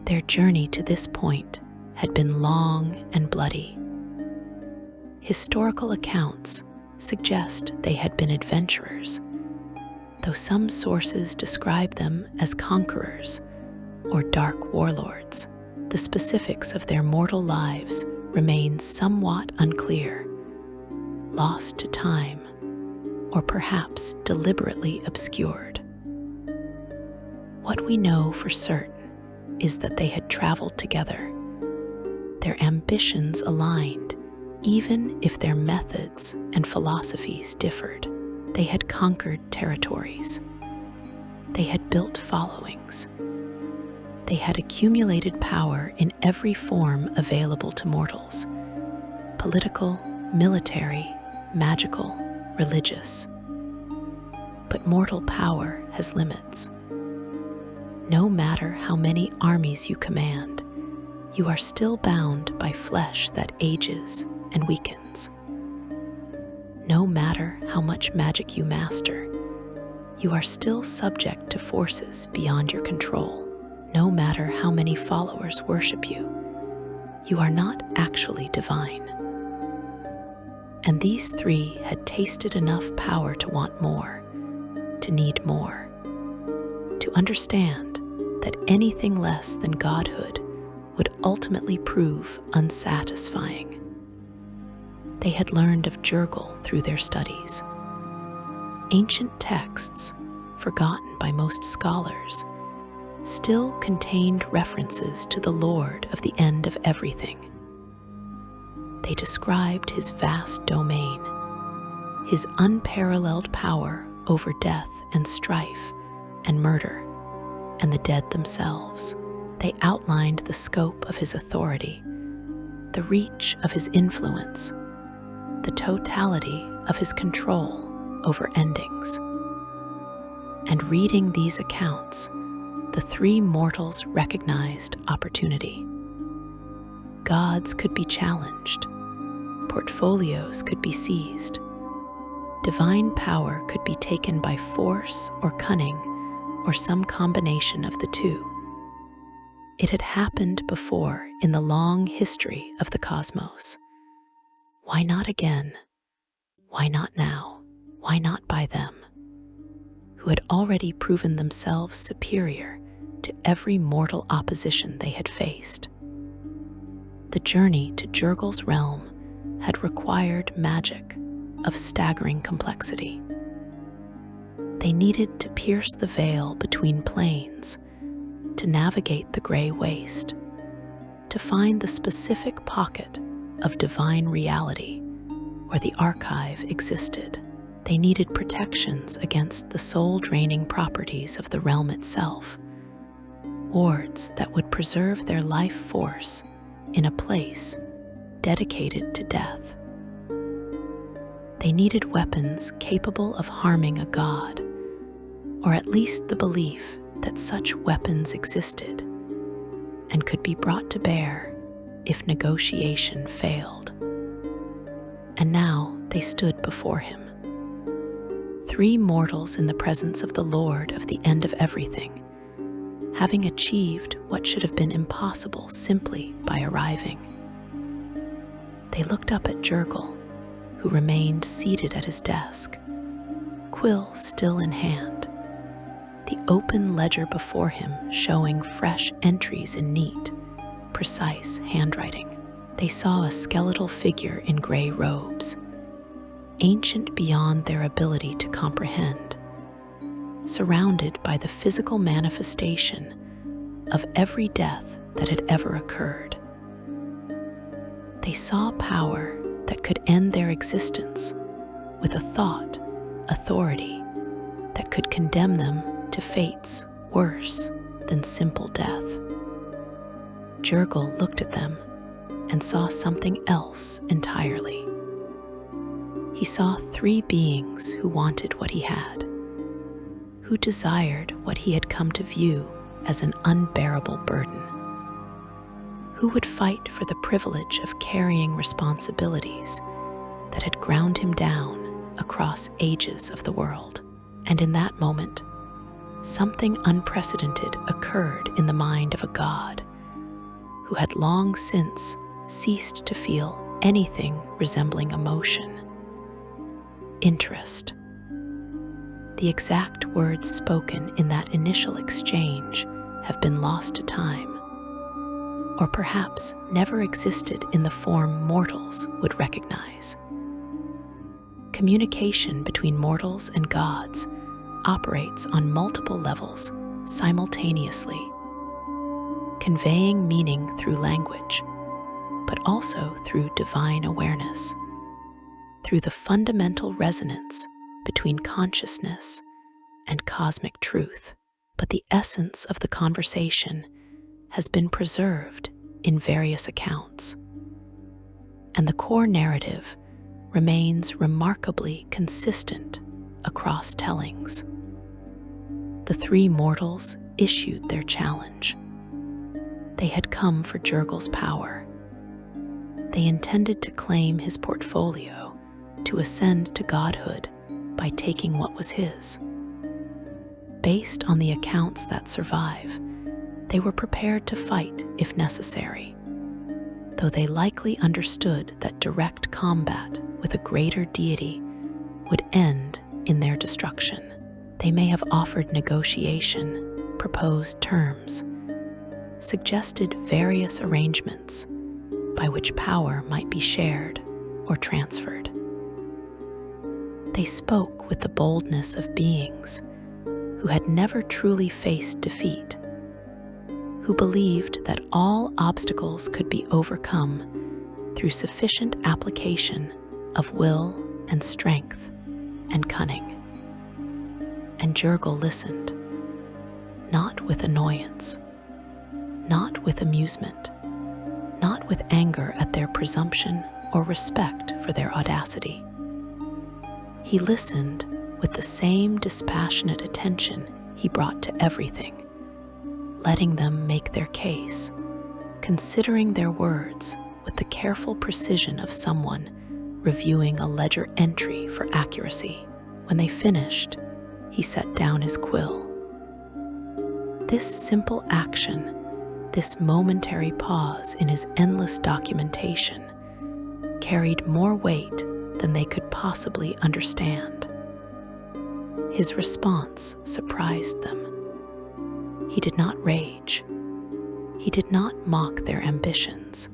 Their journey to this point had been long and bloody. Historical accounts suggest they had been adventurers, though some sources describe them as conquerors or dark warlords. The specifics of their mortal lives remain somewhat unclear, lost to time, or perhaps deliberately obscured. What we know for certain is that they had traveled together, their ambitions aligned, even if their methods and philosophies differed. They had conquered territories. They had built followings. They had accumulated power in every form available to mortals: political, military, magical, religious. But mortal power has limits. No matter how many armies you command, you are still bound by flesh that ages and weakens. No matter how much magic you master, you are still subject to forces beyond your control. No matter how many followers worship you, you are not actually divine. And these 3 had tasted enough power to want more, to need more, to understand that anything less than godhood would ultimately prove unsatisfying. they had learned of Jergal through their studies. Ancient texts, forgotten by most scholars, still contained references to the Lord of the end of everything. They described his vast domain, his unparalleled power over death and strife and murder, and the dead themselves. They outlined the scope of his authority, the reach of his influence, the totality of his control over endings. And reading these accounts, the three mortals recognized opportunity. Gods could be challenged, portfolios could be seized, divine power could be taken by force or cunning, or some combination of the two. It had happened before in the long history of the cosmos. Why not again? Why not now? Why not by them, who had already proven themselves superior to every mortal opposition they had faced? The journey to Jergal's realm had required magic of staggering complexity. They needed to pierce the veil between planes, to navigate the gray waste, to find the specific pocket of divine reality where the archive existed. They needed protections against the soul-draining properties of the realm itself, wards that would preserve their life force in a place dedicated to death. They needed weapons capable of harming a god, or at least the belief that such weapons existed and could be brought to bear if negotiation failed. And now they stood before him, three mortals in the presence of the Lord of the end of everything, having achieved what should have been impossible simply by arriving. They looked up at Jergal, who remained seated at his desk, quill still in hand, the open ledger before him showing fresh entries in neat, precise handwriting. They saw a skeletal figure in gray robes, ancient beyond their ability to comprehend, surrounded by the physical manifestation of every death that had ever occurred. They saw power that could end their existence with a thought, authority that could condemn them to fates worse than simple death. Jergal looked at them and saw something else entirely. He saw three beings who wanted what he had, who desired what he had come to view as an unbearable burden, who would fight for the privilege of carrying responsibilities that had ground him down across ages of the world. And in that moment, something unprecedented occurred in the mind of a god who had long since ceased to feel anything resembling emotion. Interest. The exact words spoken in that initial exchange have been lost to time, or perhaps never existed in the form mortals would recognize. Communication between mortals and gods operates on multiple levels simultaneously, conveying meaning through language, but also through divine awareness, through the fundamental resonance between consciousness and cosmic truth. But the essence of the conversation has been preserved in various accounts, and the core narrative remains remarkably consistent across tellings. The three mortals issued their challenge. They had come for Jergal's power. They intended to claim his portfolio, to ascend to godhood by taking what was his. Based on the accounts that survive, they were prepared to fight if necessary, though they likely understood that direct combat with a greater deity would end in their destruction. They may have offered negotiation, proposed terms, suggested various arrangements by which power might be shared, or transferred. They spoke with the boldness of beings who had never truly faced defeat, who believed that all obstacles could be overcome through sufficient application of will and strength and cunning. And Jergal listened, not with annoyance, not with amusement, not with anger at their presumption or respect for their audacity. He listened with the same dispassionate attention he brought to everything, letting them make their case, considering their words with the careful precision of someone reviewing a ledger entry for accuracy. When they finished, he set down his quill. This simple action, this momentary pause in his endless documentation, carried more weight than they could possibly understand. His response surprised them. He did not rage. He did not mock their ambitions.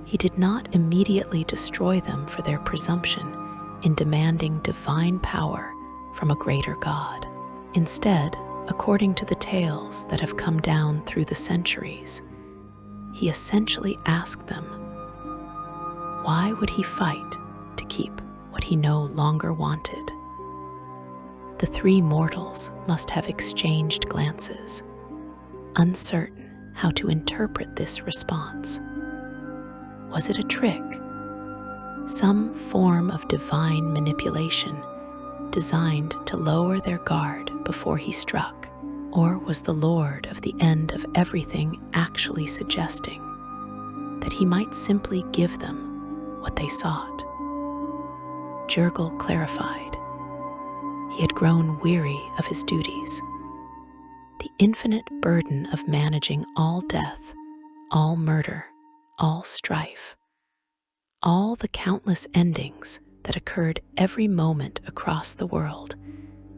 He did not immediately destroy them for their presumption in demanding divine power from a greater God. Instead, according to the tales that have come down through the centuries, he essentially asked them, why would he fight to keep what he no longer wanted? The three mortals must have exchanged glances, uncertain how to interpret this response. Was it a trick? Some form of divine manipulation designed to lower their guard before he struck? Or was the Lord of the end of everything actually suggesting that he might simply give them what they sought? Jergal clarified. He had grown weary of his duties. The infinite burden of managing all death, all murder, all strife, all the countless endings that occurred every moment across the world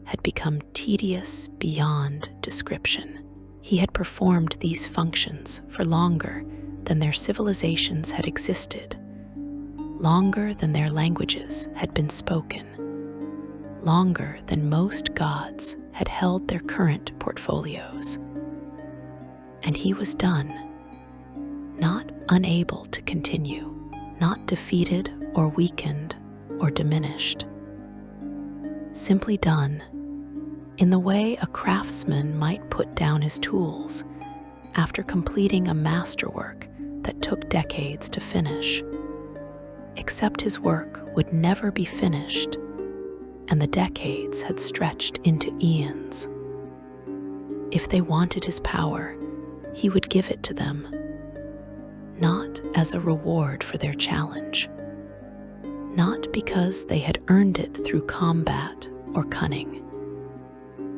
had become tedious beyond description. He had performed these functions for longer than their civilizations had existed, longer than their languages had been spoken, longer than most gods had held their current portfolios. And he was done, not unable to continue, not defeated or weakened or diminished. Simply done in the way a craftsman might put down his tools after completing a masterwork that took decades to finish. Except his work would never be finished, and the decades had stretched into eons. If they wanted his power, he would give it to them, not as a reward for their challenge, not because they had earned it through combat or cunning,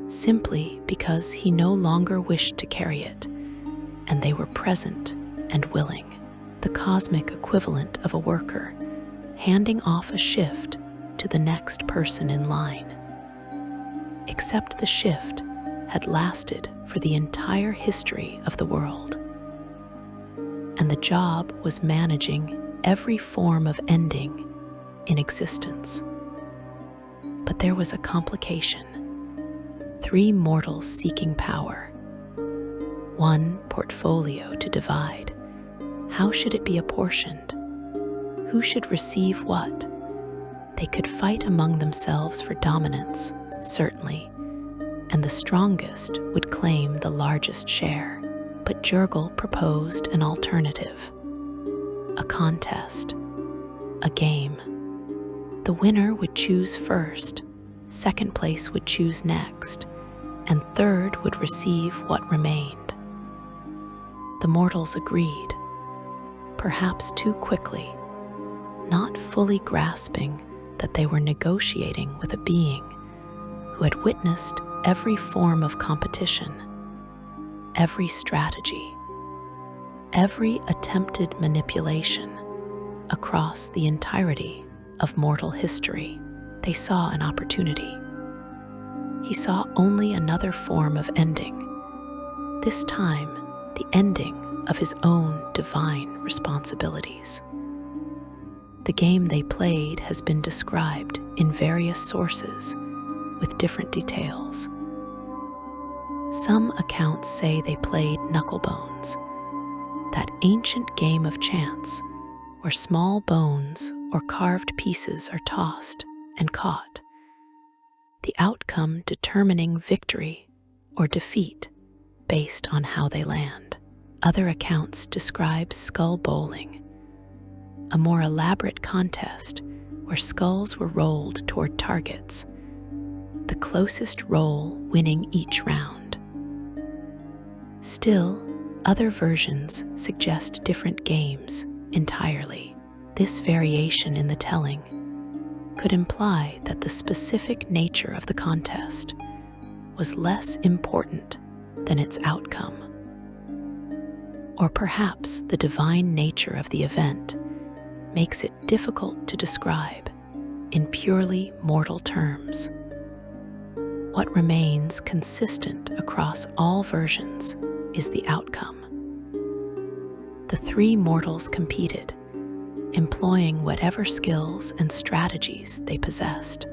simply because he no longer wished to carry it, and they were present and willing, the cosmic equivalent of a worker handing off a shift to the next person in line. Except the shift had lasted for the entire history of the world, and the job was managing every form of ending in existence. But there was a complication. Three mortals seeking power, one portfolio to divide. How should it be apportioned? Who should receive what? They could fight among themselves for dominance, certainly, and the strongest would claim the largest share. But Jergal proposed an alternative, a contest, a game. The winner would choose first, second place would choose next, and third would receive what remained. The mortals agreed, perhaps too quickly, not fully grasping that they were negotiating with a being who had witnessed every form of competition, every strategy, every attempted manipulation across the entirety of mortal history. They saw an opportunity. He saw only another form of ending, this time the ending of his own divine responsibilities. The game they played has been described in various sources with different details. Some accounts say they played knucklebones, that ancient game of chance where small bones or carved pieces are tossed and caught, the outcome determining victory or defeat based on how they land. Other accounts describe skull bowling, a more elaborate contest where skulls were rolled toward targets, the closest roll winning each round. Still, other versions suggest different games entirely. This variation in the telling could imply that the specific nature of the contest was less important than its outcome. Or perhaps the divine nature of the event makes it difficult to describe in purely mortal terms. What remains consistent across all versions is the outcome. The three mortals competed, employing whatever skills and strategies they possessed.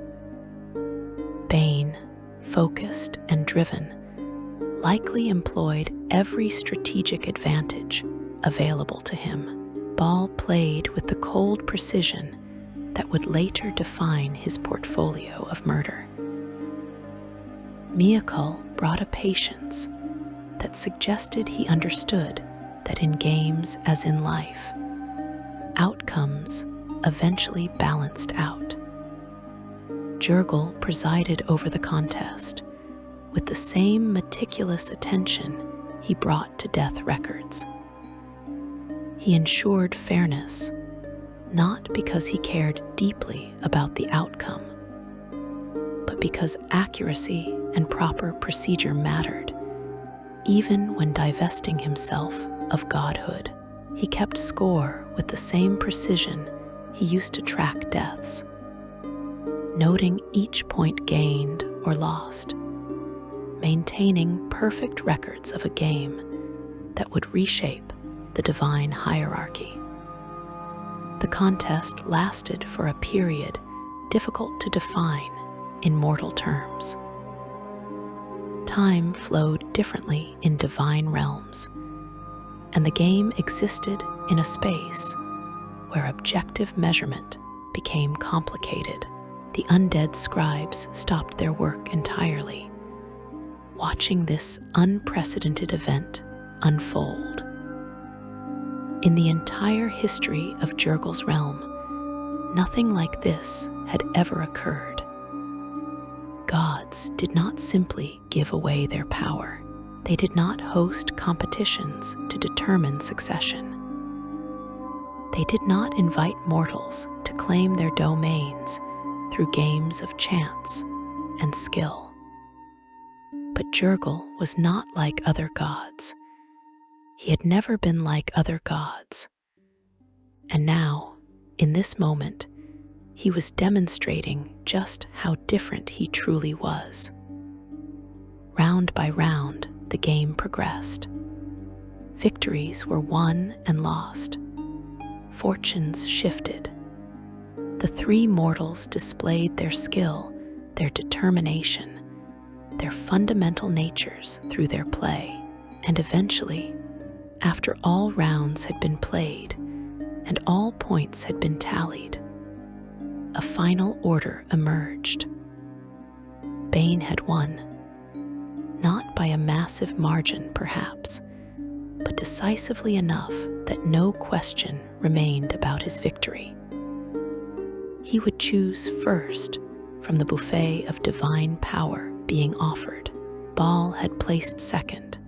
Bane, focused and driven, likely employed every strategic advantage available to him. Ball played with the cold precision that would later define his portfolio of murder. Jergal brought a patience that suggested he understood that in games as in life, outcomes eventually balanced out. Jergal presided over the contest with the same meticulous attention he brought to death records. He ensured fairness, not because he cared deeply about the outcome, but because accuracy and proper procedure mattered, even when divesting himself of godhood. He kept score with the same precision he used to track deaths, noting each point gained or lost, maintaining perfect records of a game that would reshape the divine hierarchy. The contest lasted for a period difficult to define in mortal terms. Time flowed differently in divine realms, and the game existed in a space where objective measurement became complicated. The undead scribes stopped their work entirely, watching this unprecedented event unfold. In the entire history of Jergal's realm, nothing like this had ever occurred. Gods did not simply give away their power. They did not host competitions to determine succession. They did not invite mortals to claim their domains through games of chance and skill. But Jergal was not like other gods. He had never been like other gods. And now, in this moment, he was demonstrating just how different he truly was. Round by round, the game progressed. Victories were won and lost. Fortunes shifted. The three mortals displayed their skill, their determination, their fundamental natures through their play. And eventually, after all rounds had been played and all points had been tallied, a final order emerged. Bane had won, not by a massive margin perhaps, but decisively enough that no question remained about his victory. He would choose first from the buffet of divine power being offered. Baal had placed second,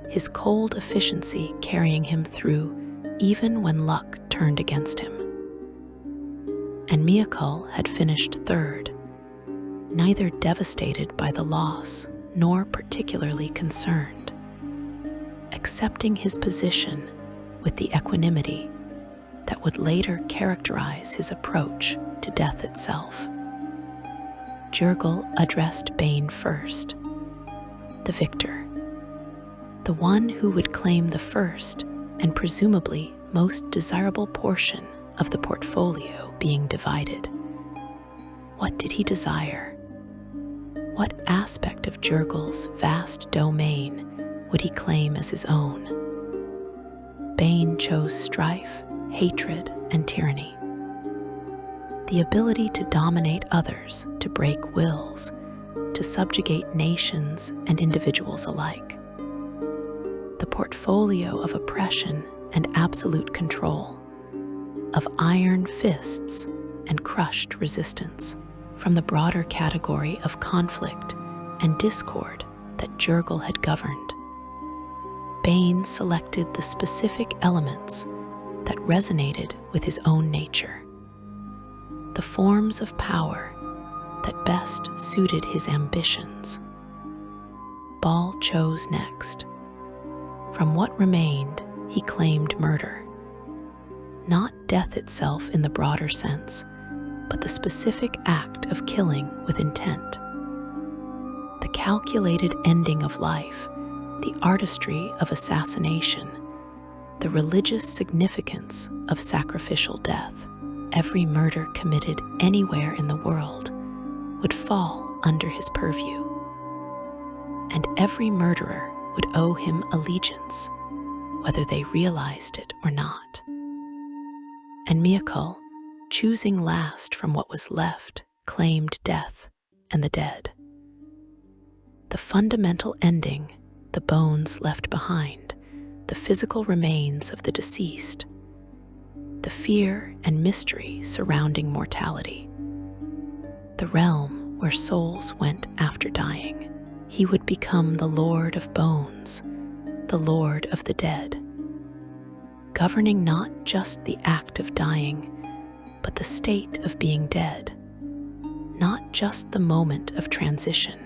his cold efficiency carrying him through even when luck turned against him. And Jergal had finished third, neither devastated by the loss nor particularly concerned, accepting his position with the equanimity that would later characterize his approach to death itself. Jergal addressed Bane first, the victor, the one who would claim the first and presumably most desirable portion of the portfolio being divided. What did he desire? What aspect of Jergal's vast domain would he claim as his own? Bane chose strife, hatred, and tyranny. The ability to dominate others, to break wills, to subjugate nations and individuals alike. The portfolio of oppression and absolute control, of iron fists and crushed resistance, from the broader category of conflict and discord that Jergal had governed. Bane selected the specific elements that resonated with his own nature, the forms of power that best suited his ambitions. Baal chose next. From what remained, he claimed murder. Not death itself in the broader sense, but the specific act of killing with intent. The calculated ending of life, the artistry of assassination, the religious significance of sacrificial death. Every murder committed anywhere in the world would fall under his purview, and every murderer would owe him allegiance, whether they realized it or not. And Jergal, choosing last from what was left, claimed death and the dead. The fundamental ending, the bones left behind, the physical remains of the deceased, the fear and mystery surrounding mortality, the realm where souls went after dying. He would become the Lord of Bones, the Lord of the Dead, governing not just the act of dying, but the state of being dead, not just the moment of transition,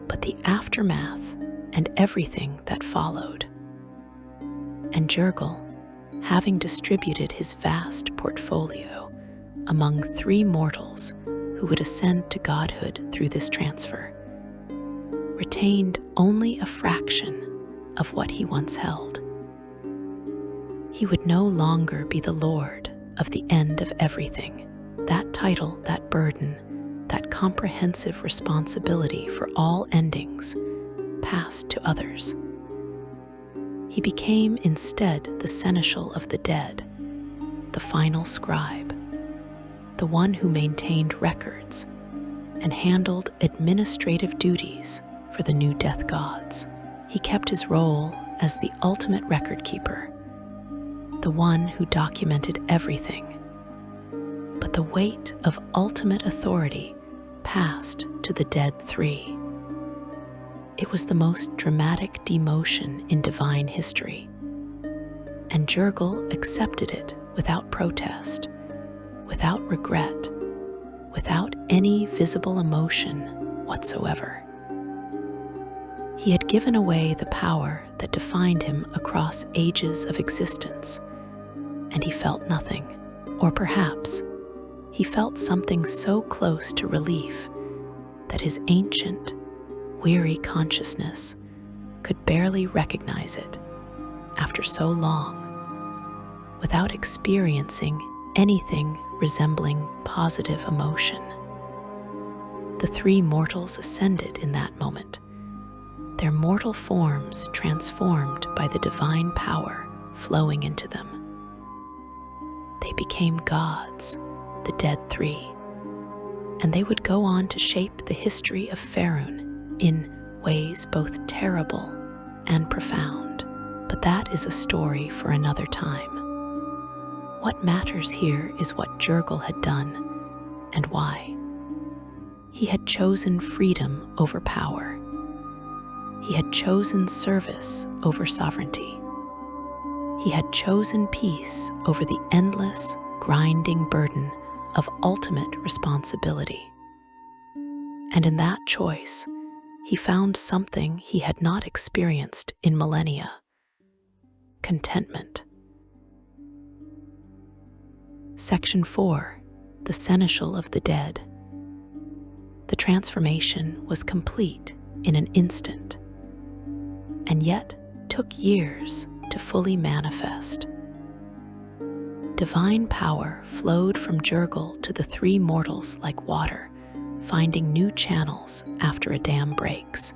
but the aftermath and everything that followed. And Jergal, having distributed his vast portfolio among 3 mortals who would ascend to godhood through this transfer, retained only a fraction of what he once held. He would no longer be the Lord of the end of everything. That title, that burden, that comprehensive responsibility for all endings passed to others. He became instead the seneschal of the dead, the final scribe, the one who maintained records and handled administrative duties for the new death gods. He kept his role as the ultimate record keeper, the one who documented everything. But the weight of ultimate authority passed to the dead 3. It was the most dramatic demotion in divine history, and Jergal accepted it without protest, without regret, without any visible emotion whatsoever. He had given away the power that defined him across ages of existence, and he felt nothing, or perhaps he felt something so close to relief that his ancient, weary consciousness could barely recognize it after so long, without experiencing anything resembling positive emotion. The 3 mortals ascended in that moment, their mortal forms transformed by the divine power flowing into them. They became gods, the dead 3, and they would go on to shape the history of Faerun in ways both terrible and profound. But that is a story for another time. What matters here is what Jergal had done and why. He had chosen freedom over power. He had chosen service over sovereignty. He had chosen peace over the endless, grinding burden of ultimate responsibility. And in that choice, he found something he had not experienced in millennia: contentment. Section 4, the Seneschal of the Dead. The transformation was complete in an instant, and yet took years to fully manifest. Divine power flowed from Jergal to the three mortals like water, finding new channels after a dam breaks.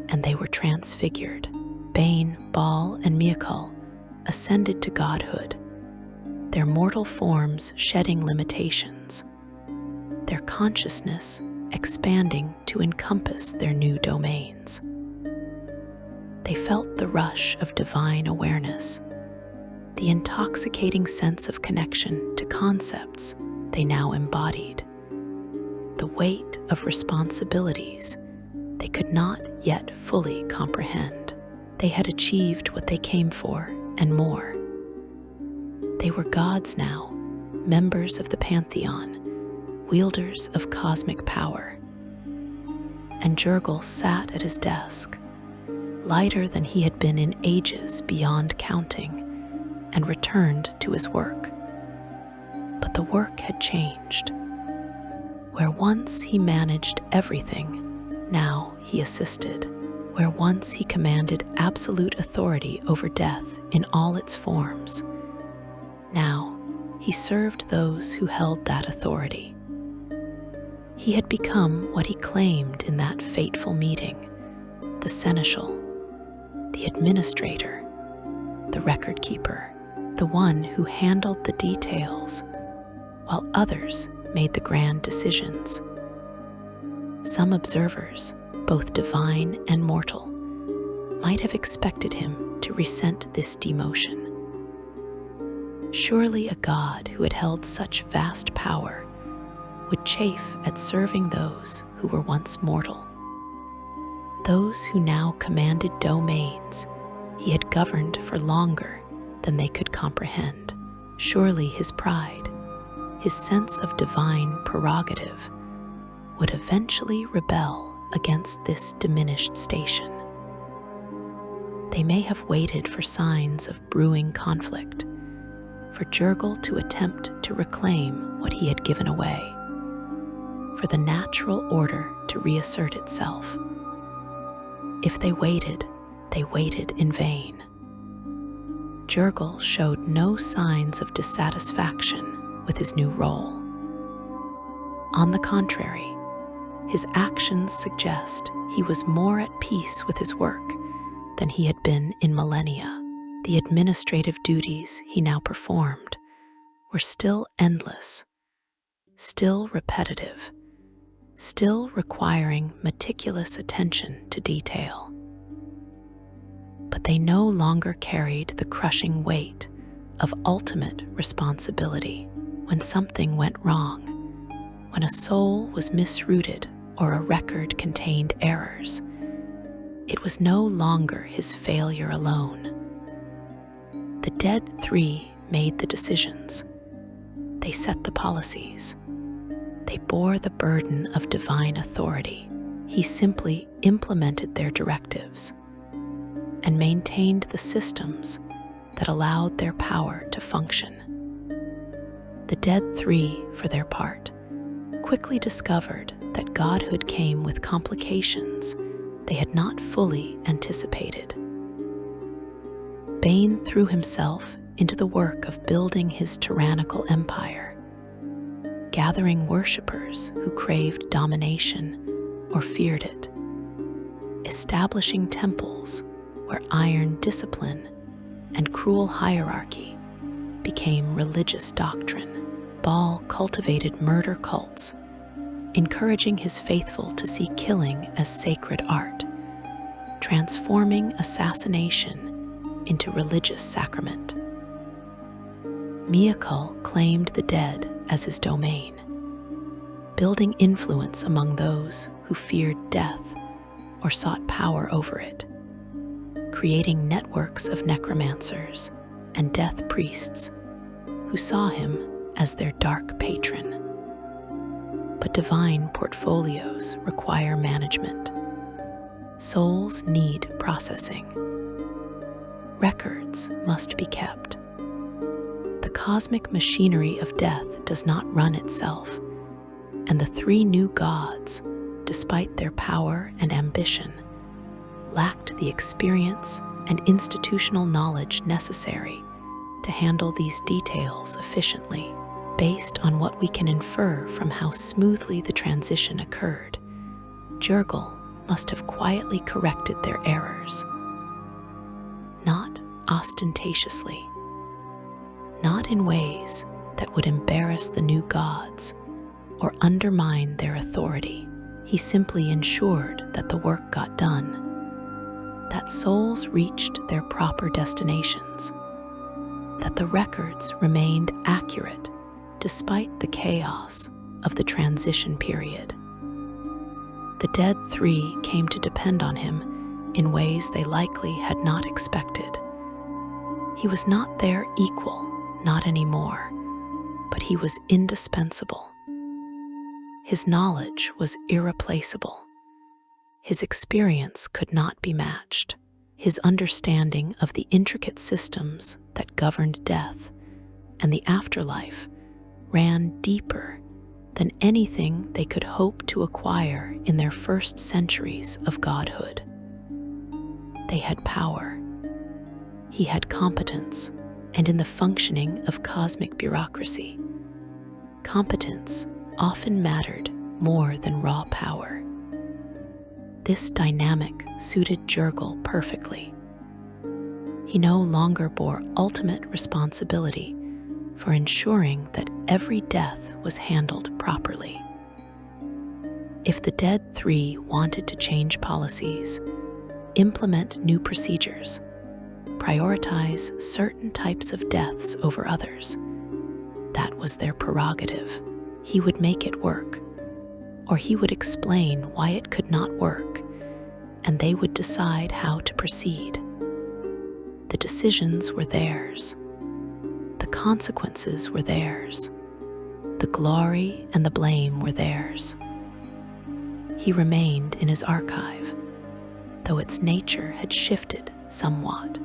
And they were transfigured. Bane, Baal, and Miakal ascended to godhood, their mortal forms shedding limitations, their consciousness expanding to encompass their new domains. They felt the rush of divine awareness, the intoxicating sense of connection to concepts they now embodied, the weight of responsibilities they could not yet fully comprehend. They had achieved what they came for and more. They were gods now, members of the pantheon, wielders of cosmic power. And Jergal sat at his desk, lighter than he had been in ages beyond counting, and returned to his work. But the work had changed. Where once he managed everything, now he assisted. Where once he commanded absolute authority over death in all its forms, now he served those who held that authority. He had become what he claimed in that fateful meeting: the seneschal, the administrator, the record keeper, the one who handled the details, while others made the grand decisions. Some observers, both divine and mortal, might have expected him to resent this demotion. Surely a god who had held such vast power would chafe at serving those who were once mortal. Those who now commanded domains he had governed for longer than they could comprehend. Surely his pride, his sense of divine prerogative, would eventually rebel against this diminished station. They may have waited for signs of brewing conflict, for Jergal to attempt to reclaim what he had given away, for the natural order to reassert itself. If they waited in vain. Jergal showed no signs of dissatisfaction with his new role. On the contrary, his actions suggest he was more at peace with his work than he had been in millennia. The administrative duties he now performed were still endless, still repetitive, still requiring meticulous attention to detail. But they no longer carried the crushing weight of ultimate responsibility. When something went wrong, when a soul was misrouted or a record contained errors, it was no longer his failure alone. The dead three made the decisions. They set the policies. They bore the burden of divine authority. He simply implemented their directives and maintained the systems that allowed their power to function. The dead three, for their part, quickly discovered that godhood came with complications they had not fully anticipated. Bane threw himself into the work of building his tyrannical empire, gathering worshippers who craved domination or feared it, establishing temples where iron discipline and cruel hierarchy became religious doctrine. Baal cultivated murder cults, encouraging his faithful to see killing as sacred art, transforming assassination into religious sacrament. Miakal claimed the dead as his domain, building influence among those who feared death or sought power over it, creating networks of necromancers and death priests who saw him as their dark patron. But divine portfolios require management. Souls need processing. Records must be kept. The cosmic machinery of death does not run itself, and the three new gods, despite their power and ambition, lacked the experience and institutional knowledge necessary to handle these details efficiently. Based on what we can infer from how smoothly the transition occurred, Jergal must have quietly corrected their errors. Not ostentatiously, not in ways that would embarrass the new gods or undermine their authority. He simply ensured that the work got done, that souls reached their proper destinations, that the records remained accurate despite the chaos of the transition period. The dead three came to depend on him in ways they likely had not expected. He was not their equal, not anymore, but he was indispensable. His knowledge was irreplaceable. His experience could not be matched. His understanding of the intricate systems that governed death and the afterlife ran deeper than anything they could hope to acquire in their first centuries of godhood. They had power. He had competence, and in the functioning of cosmic bureaucracy, competence often mattered more than raw power. This dynamic suited Jergal perfectly. He no longer bore ultimate responsibility for ensuring that every death was handled properly. If the dead three wanted to change policies, implement new procedures, prioritize certain types of deaths over others, that was their prerogative. He would make it work, or he would explain why it could not work, and they would decide how to proceed. The decisions were theirs. The consequences were theirs. The glory and the blame were theirs. He remained in his archive, though its nature had shifted somewhat.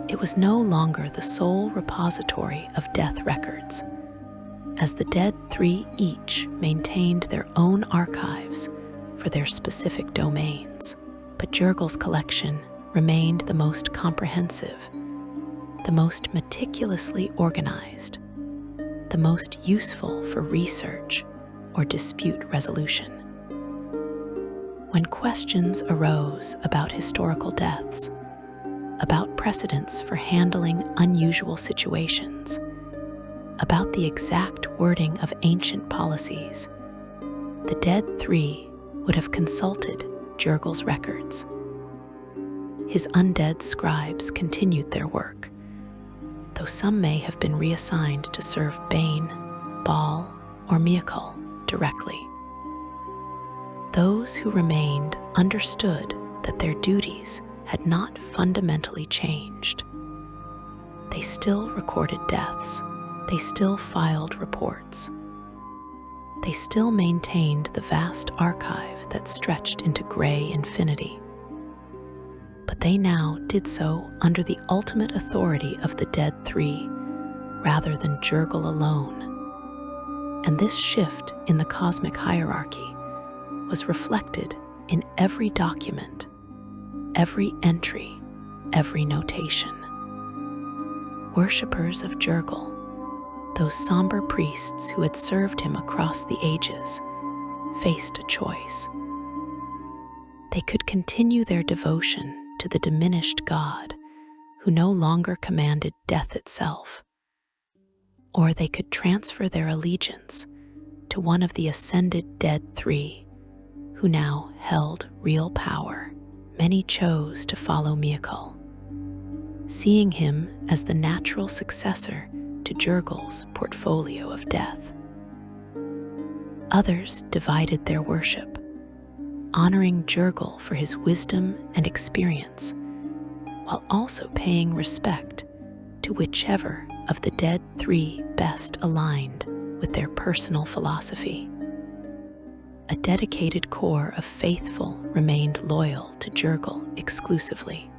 It was no longer the sole repository of death records, as the dead three each maintained their own archives for their specific domains. But Jergal's collection remained the most comprehensive, the most meticulously organized, the most useful for research or dispute resolution. When questions arose about historical deaths, about precedents for handling unusual situations, about the exact wording of ancient policies, the dead three would have consulted Jergal's records. His undead scribes continued their work, though some may have been reassigned to serve Bane, Baal, or Miakal directly. Those who remained understood that their duties had not fundamentally changed. They still recorded deaths. They still filed reports. They still maintained the vast archive that stretched into gray infinity. But they now did so under the ultimate authority of the dead three, rather than Jergal alone. And this shift in the cosmic hierarchy was reflected in every document, every entry, every notation. Worshippers of Jergal, those somber priests who had served him across the ages, faced a choice. They could continue their devotion to the diminished God who no longer commanded death itself, or they could transfer their allegiance to one of the ascended dead three who now held real power. Many chose to follow Miakal, seeing him as the natural successor to Jergal's portfolio of death. Others divided their worship, honoring Jergal for his wisdom and experience, while also paying respect to whichever of the dead three best aligned with their personal philosophy. A dedicated core of faithful remained loyal to Jergal exclusively.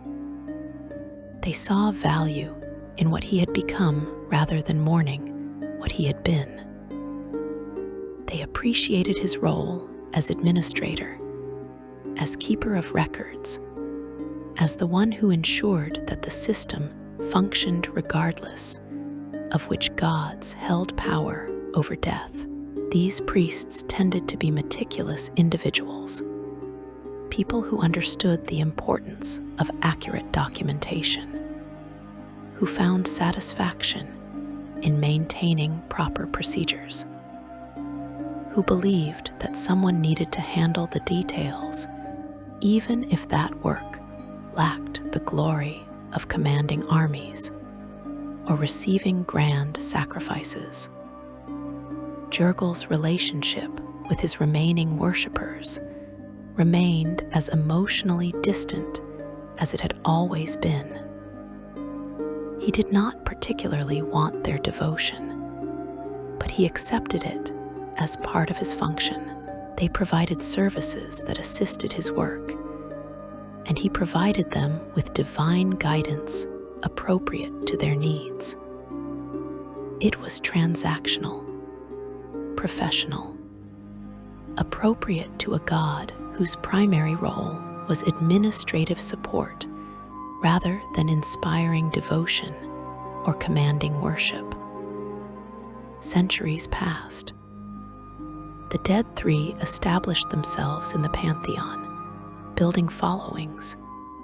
They saw value in what he had become rather than mourning what he had been. They appreciated his role as administrator, as keeper of records, as the one who ensured that the system functioned regardless, of which gods held power over death. These priests tended to be meticulous individuals, people who understood the importance of accurate documentation, who found satisfaction in maintaining proper procedures, who believed that someone needed to handle the details, even if that work lacked the glory of commanding armies or receiving grand sacrifices. Jergal's relationship with his remaining worshippers remained as emotionally distant as it had always been. He did not particularly want their devotion, but he accepted it as part of his function. They provided services that assisted his work, and he provided them with divine guidance appropriate to their needs. It was transactional, professional, appropriate to a god whose primary role was administrative support rather than inspiring devotion or commanding worship. Centuries passed. The dead three established themselves in the pantheon, building followings,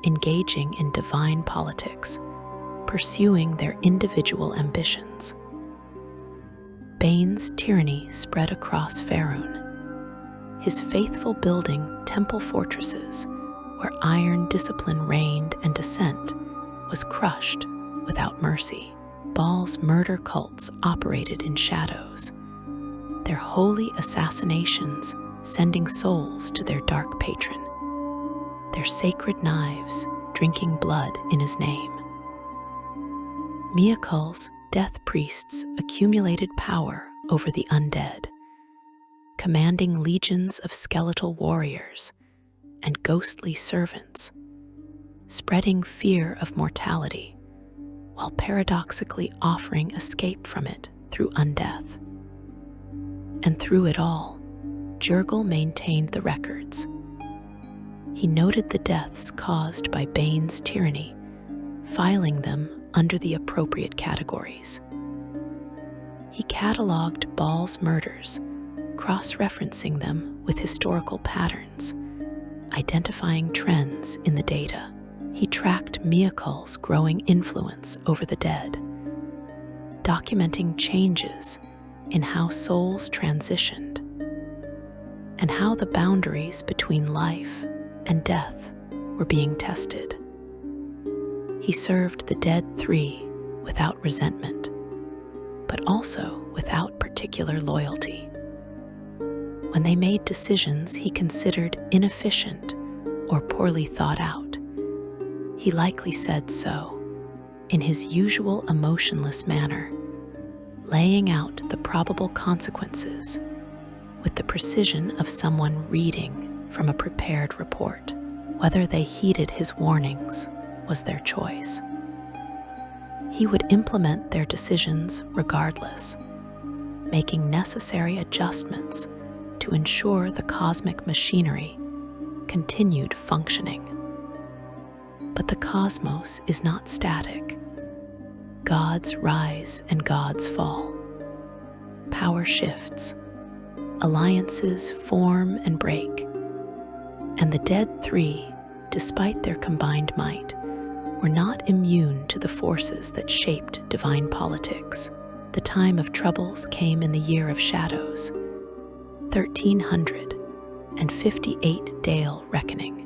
engaging in divine politics, pursuing their individual ambitions. Bane's tyranny spread across Faerun, his faithful building temple fortresses where iron discipline reigned and dissent was crushed without mercy. Baal's murder cults operated in shadows, their holy assassinations sending souls to their dark patron, their sacred knives drinking blood in his name. Miakul's death priests accumulated power over the undead, commanding legions of skeletal warriors and ghostly servants, spreading fear of mortality while paradoxically offering escape from it through undeath. And through it all, Jergal maintained the records. He noted the deaths caused by Bane's tyranny, filing them under the appropriate categories. He cataloged Baal's murders, cross-referencing them with historical patterns, identifying trends in the data. He tracked Miakul's growing influence over the dead, documenting changes in how souls transitioned and how the boundaries between life and death were being tested. He served the dead three without resentment, but also without particular loyalty. When they made decisions he considered inefficient or poorly thought out, he likely said so, in his usual emotionless manner, laying out the probable consequences with the precision of someone reading from a prepared report. Whether they heeded his warnings was their choice. He would implement their decisions regardless, making necessary adjustments to ensure the cosmic machinery continued functioning. But the cosmos is not static. Gods rise and gods fall. Power shifts. Alliances form and break. And the dead three, despite their combined might, were not immune to the forces that shaped divine politics. The time of troubles came in the year of shadows, 1358 Dale Reckoning.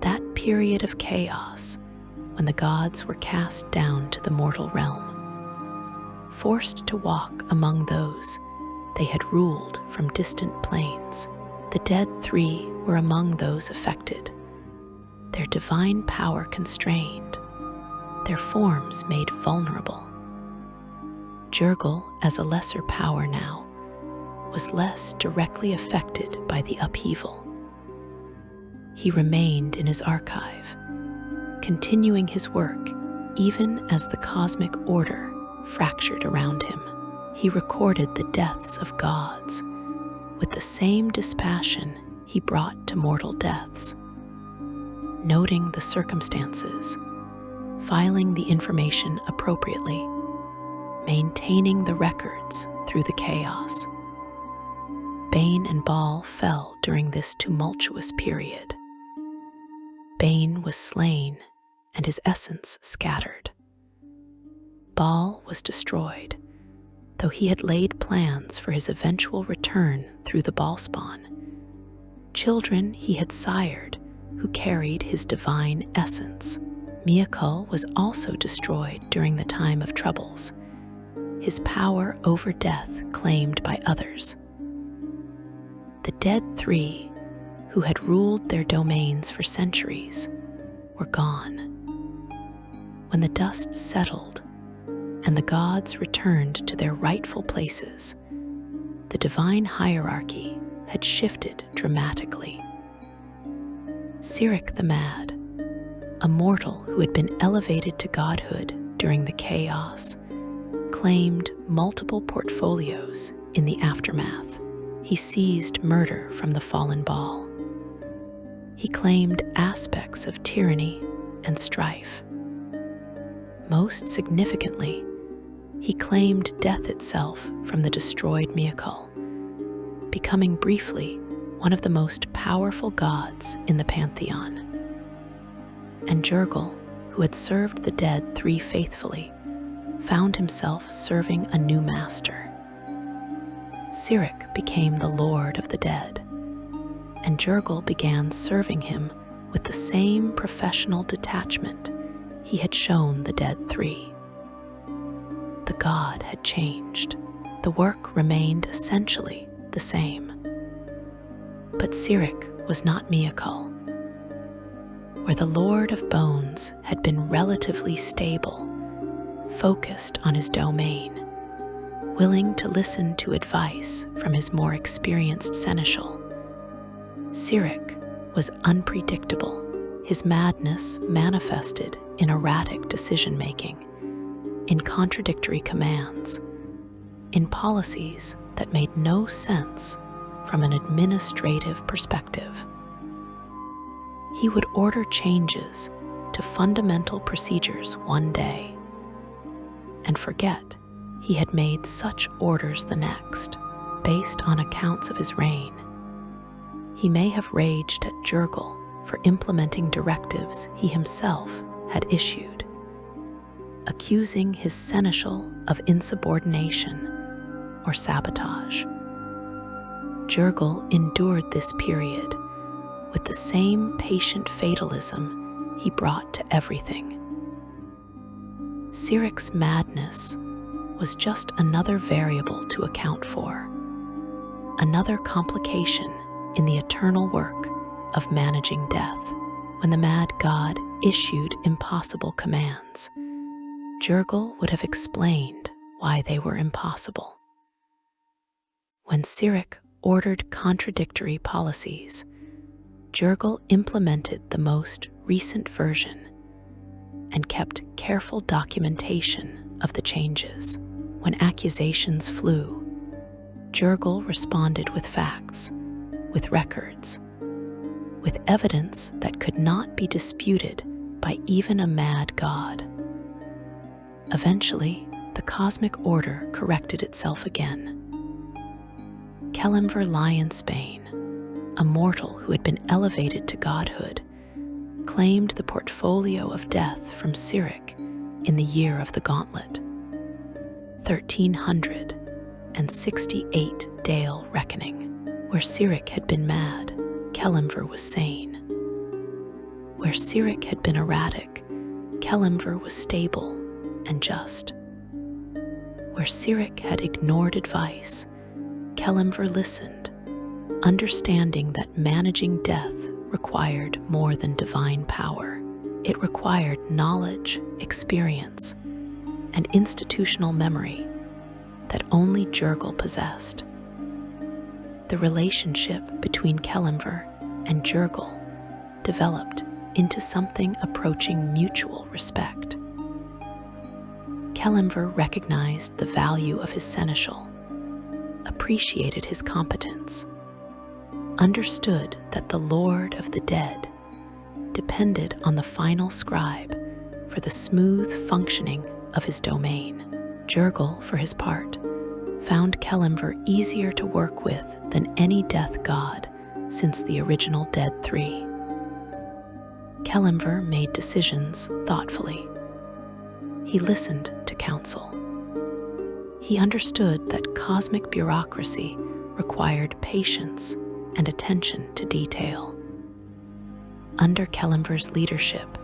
That period of chaos when the gods were cast down to the mortal realm, forced to walk among those they had ruled from distant planes. The dead three were among those affected, their divine power constrained, their forms made vulnerable. Jergal, as a lesser power now, was less directly affected by the upheaval. He remained in his archive, continuing his work even as the cosmic order fractured around him. He recorded the deaths of gods with the same dispassion he brought to mortal deaths, noting the circumstances, filing the information appropriately, maintaining the records through the chaos. Bane and Baal fell during this tumultuous period. Bane was slain and his essence scattered. Baal was destroyed, though he had laid plans for his eventual return through the Baalspawn. Children he had sired who carried his divine essence. Miakul was also destroyed during the time of troubles, his power over death claimed by others. The dead three, who had ruled their domains for centuries, were gone. When the dust settled and the gods returned to their rightful places, the divine hierarchy had shifted dramatically. Sirik the Mad, a mortal who had been elevated to godhood during the chaos, claimed multiple portfolios in the aftermath. He seized murder from the fallen Baal. He claimed aspects of tyranny and strife. Most significantly, he claimed death itself from the destroyed Miakul, becoming briefly one of the most powerful gods in the pantheon. And Jergal, who had served the dead three faithfully, found himself serving a new master. Sirik became the lord of the dead, and Jergal began serving him with the same professional detachment he had shown the dead three. The god had changed. The work remained essentially the same. But Sirik was not Miakul. Where the Lord of Bones had been relatively stable, focused on his domain, willing to listen to advice from his more experienced seneschal, Sirik was unpredictable. His madness manifested in erratic decision-making, in contradictory commands, in policies that made no sense from an administrative perspective. He would order changes to fundamental procedures one day and forget he had made such orders the next, based on accounts of his reign. He may have raged at Jergal for implementing directives he himself had issued, accusing his seneschal of insubordination or sabotage. Jergal endured this period with the same patient fatalism he brought to everything. Sirik's madness was just another variable to account for, another complication in the eternal work of managing death. When the mad god issued impossible commands, Jergal would have explained why they were impossible. When Sirik ordered contradictory policies, Jergal implemented the most recent version and kept careful documentation of the changes. When accusations flew, Jergal responded with facts, with records, with evidence that could not be disputed by even a mad god. Eventually, the cosmic order corrected itself again. Kelemver Lionsbane, a mortal who had been elevated to godhood, claimed the portfolio of death from Sirik in the year of the gauntlet, 1368 Dale Reckoning. Where Sirik had been mad, Kelemver was sane. Where Sirik had been erratic, Kelemver was stable and just. Where Sirik had ignored advice, Kelemver listened, understanding that managing death required more than divine power. It required knowledge, experience, and institutional memory that only Jergal possessed. The relationship between Kelemver and Jergal developed into something approaching mutual respect. Kelemver recognized the value of his seneschal, appreciated his competence, understood that the Lord of the Dead depended on the final scribe for for the smooth functioning of his domain. Jergal, for his part, found Kelimver easier to work with than any death god since the original Dead Three. Kelimver made decisions thoughtfully. He listened to counsel. He understood that cosmic bureaucracy required patience and attention to detail. Under Kelimver's leadership,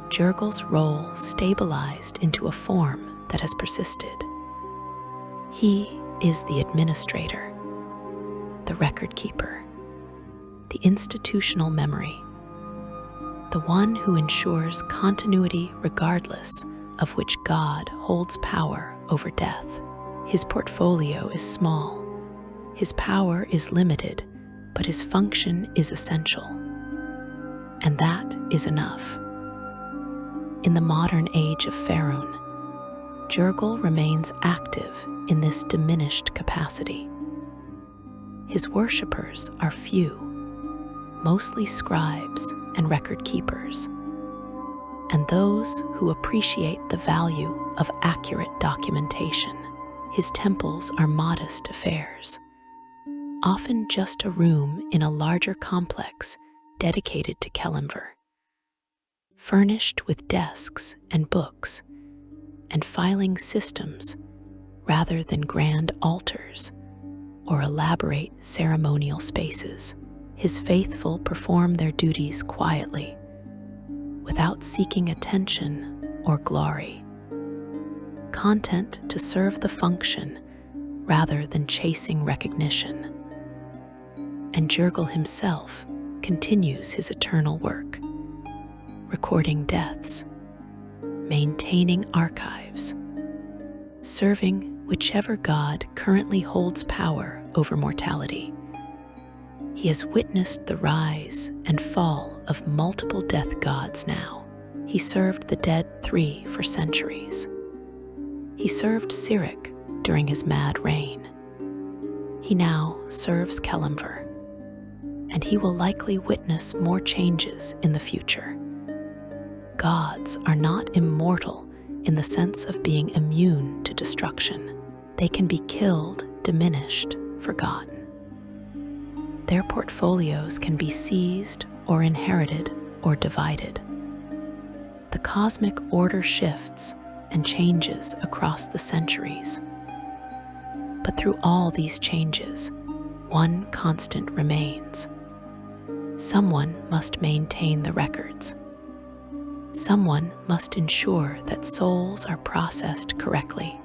Jergal's role stabilized into a form that has persisted. He is the administrator, the record keeper, the institutional memory, the one who ensures continuity regardless of which god holds power over death. His portfolio is small, his power is limited, but his function is essential. And that is enough. In the modern age of Faerun, Jergal remains active in this diminished capacity. His worshippers are few, mostly scribes and record keepers, and those who appreciate the value of accurate documentation. His temples are modest affairs, often just a room in a larger complex dedicated to Kelimver, furnished with desks and books and filing systems rather than grand altars or elaborate ceremonial spaces. His faithful perform their duties quietly, without seeking attention or glory, content to serve the function rather than chasing recognition. And Jergal himself continues his eternal work, recording deaths, maintaining archives, serving whichever god currently holds power over mortality. He has witnessed the rise and fall of multiple death gods now. He served the Dead Three for centuries. He served Cyric during his mad reign. He now serves Kelimver, and he will likely witness more changes in the future. Gods are not immortal in the sense of being immune to destruction. They can be killed, diminished, forgotten. Their portfolios can be seized or inherited or divided. The cosmic order shifts and changes across the centuries. But through all these changes, one constant remains. Someone must maintain the records. Someone must ensure that souls are processed correctly.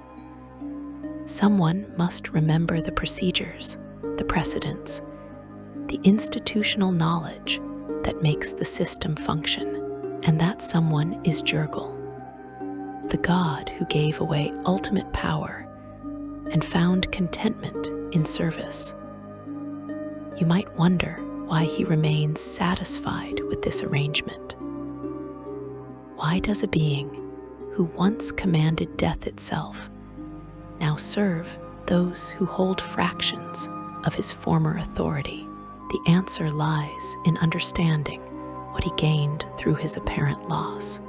Someone must remember the procedures, the precedents, the institutional knowledge that makes the system function, and that someone is Jergal, the god who gave away ultimate power and found contentment in service. You might wonder why he remains satisfied with this arrangement. Why does a being who once commanded death itself now serve those who hold fractions of his former authority? The answer lies in understanding what he gained through his apparent loss.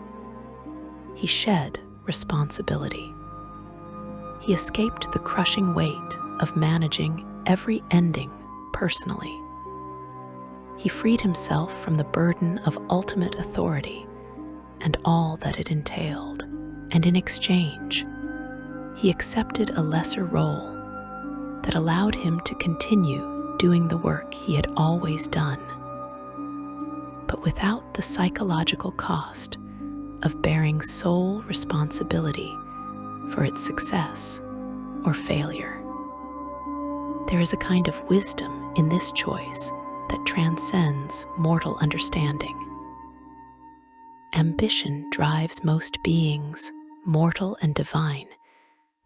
He shed responsibility. He escaped the crushing weight of managing every ending personally. He freed himself from the burden of ultimate authority and all that it entailed, and in exchange, he accepted a lesser role that allowed him to continue doing the work he had always done, but without the psychological cost of bearing sole responsibility for its success or failure. There is a kind of wisdom in this choice that transcends mortal understanding. Ambition drives most beings, mortal and divine,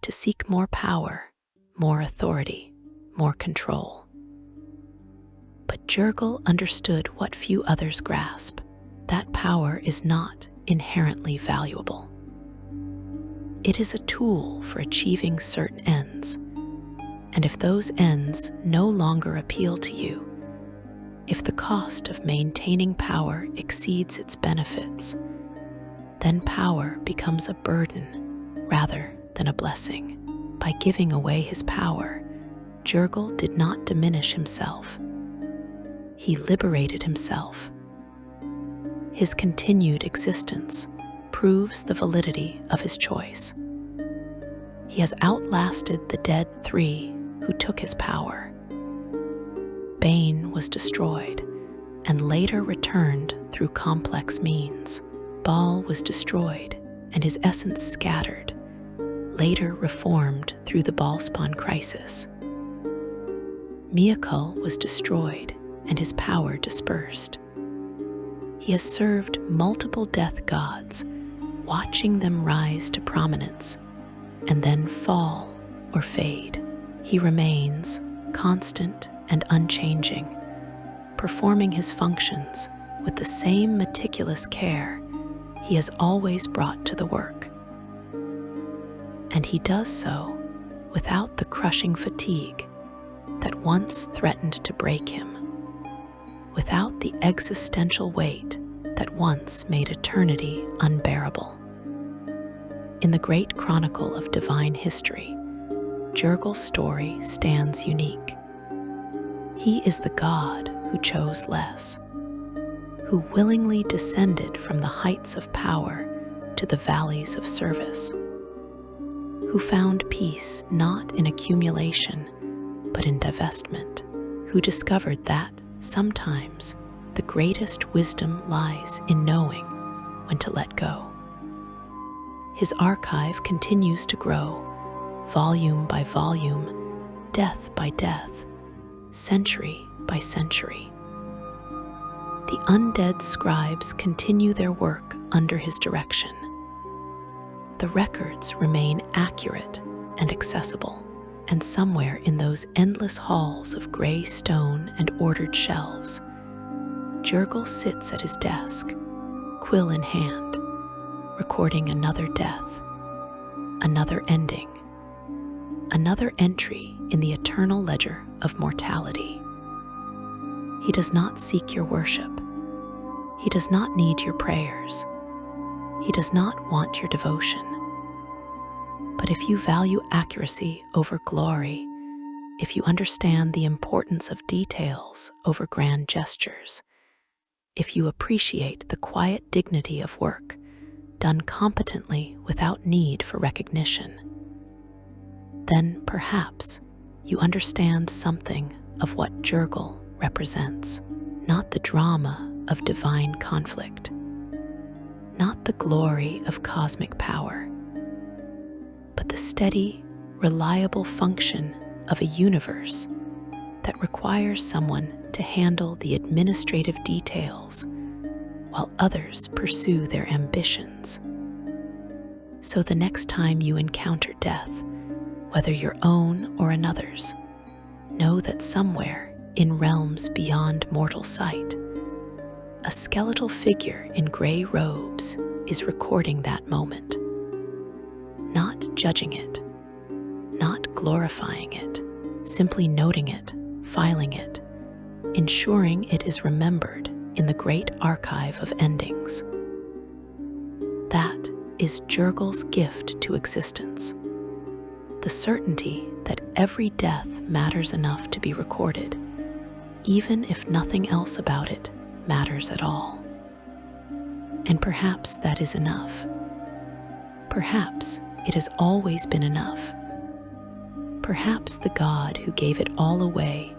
to seek more power, more authority, more control. But Jergal understood what few others grasp: that power is not inherently valuable. It is a tool for achieving certain ends, and if those ends no longer appeal to you, if the cost of maintaining power exceeds its benefits, then power becomes a burden rather than a blessing. By giving away his power, Jergal did not diminish himself. He liberated himself. His continued existence proves the validity of his choice. He has outlasted the dead three who took his power. Bane was destroyed and later returned through complex means. Baal was destroyed and his essence scattered, later reformed through the Baalspawn crisis. Miakul was destroyed and his power dispersed. He has served multiple death gods, watching them rise to prominence and then fall or fade. He remains constant and unchanging, performing his functions with the same meticulous care he has always brought to the work. And he does so without the crushing fatigue that once threatened to break him, without the existential weight that once made eternity unbearable. In the great chronicle of divine history, Jergal's story stands unique. He is the God who chose less, who willingly descended from the heights of power to the valleys of service, who found peace not in accumulation but in divestment, who discovered that sometimes the greatest wisdom lies in knowing when to let go. His archive continues to grow, volume by volume, death by death, century by century. The undead scribes continue their work under his direction. The records remain accurate and accessible, and somewhere in those endless halls of gray stone and ordered shelves, Jergal sits at his desk, quill in hand, recording another death, another ending, another entry in the eternal ledger of mortality. He does not seek your worship. He does not need your prayers. He does not want your devotion. But if you value accuracy over glory, if you understand the importance of details over grand gestures, if you appreciate the quiet dignity of work done competently without need for recognition, then perhaps you understand something of what Jergal represents. Not the drama of divine conflict, not the glory of cosmic power, but the steady, reliable function of a universe that requires someone to handle the administrative details while others pursue their ambitions. So the next time you encounter death, whether your own or another's, know that somewhere in realms beyond mortal sight, a skeletal figure in gray robes is recording that moment, not judging it, not glorifying it, simply noting it, filing it, ensuring it is remembered in the great archive of endings. That is Jergal's gift to existence, the certainty that every death matters enough to be recorded, even if nothing else about it matters at all. And perhaps that is enough. Perhaps it has always been enough. Perhaps the God who gave it all away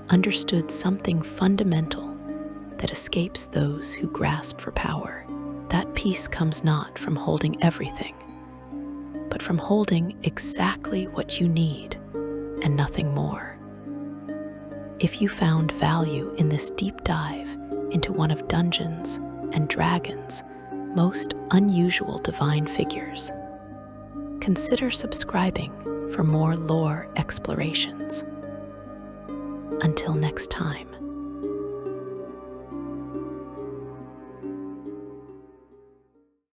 understood something fundamental that escapes those who grasp for power. That peace comes not from holding everything, but from holding exactly what you need and nothing more. If you found value in this deep dive into one of Dungeons and Dragons' most unusual divine figures, consider subscribing for more lore explorations. Until next time.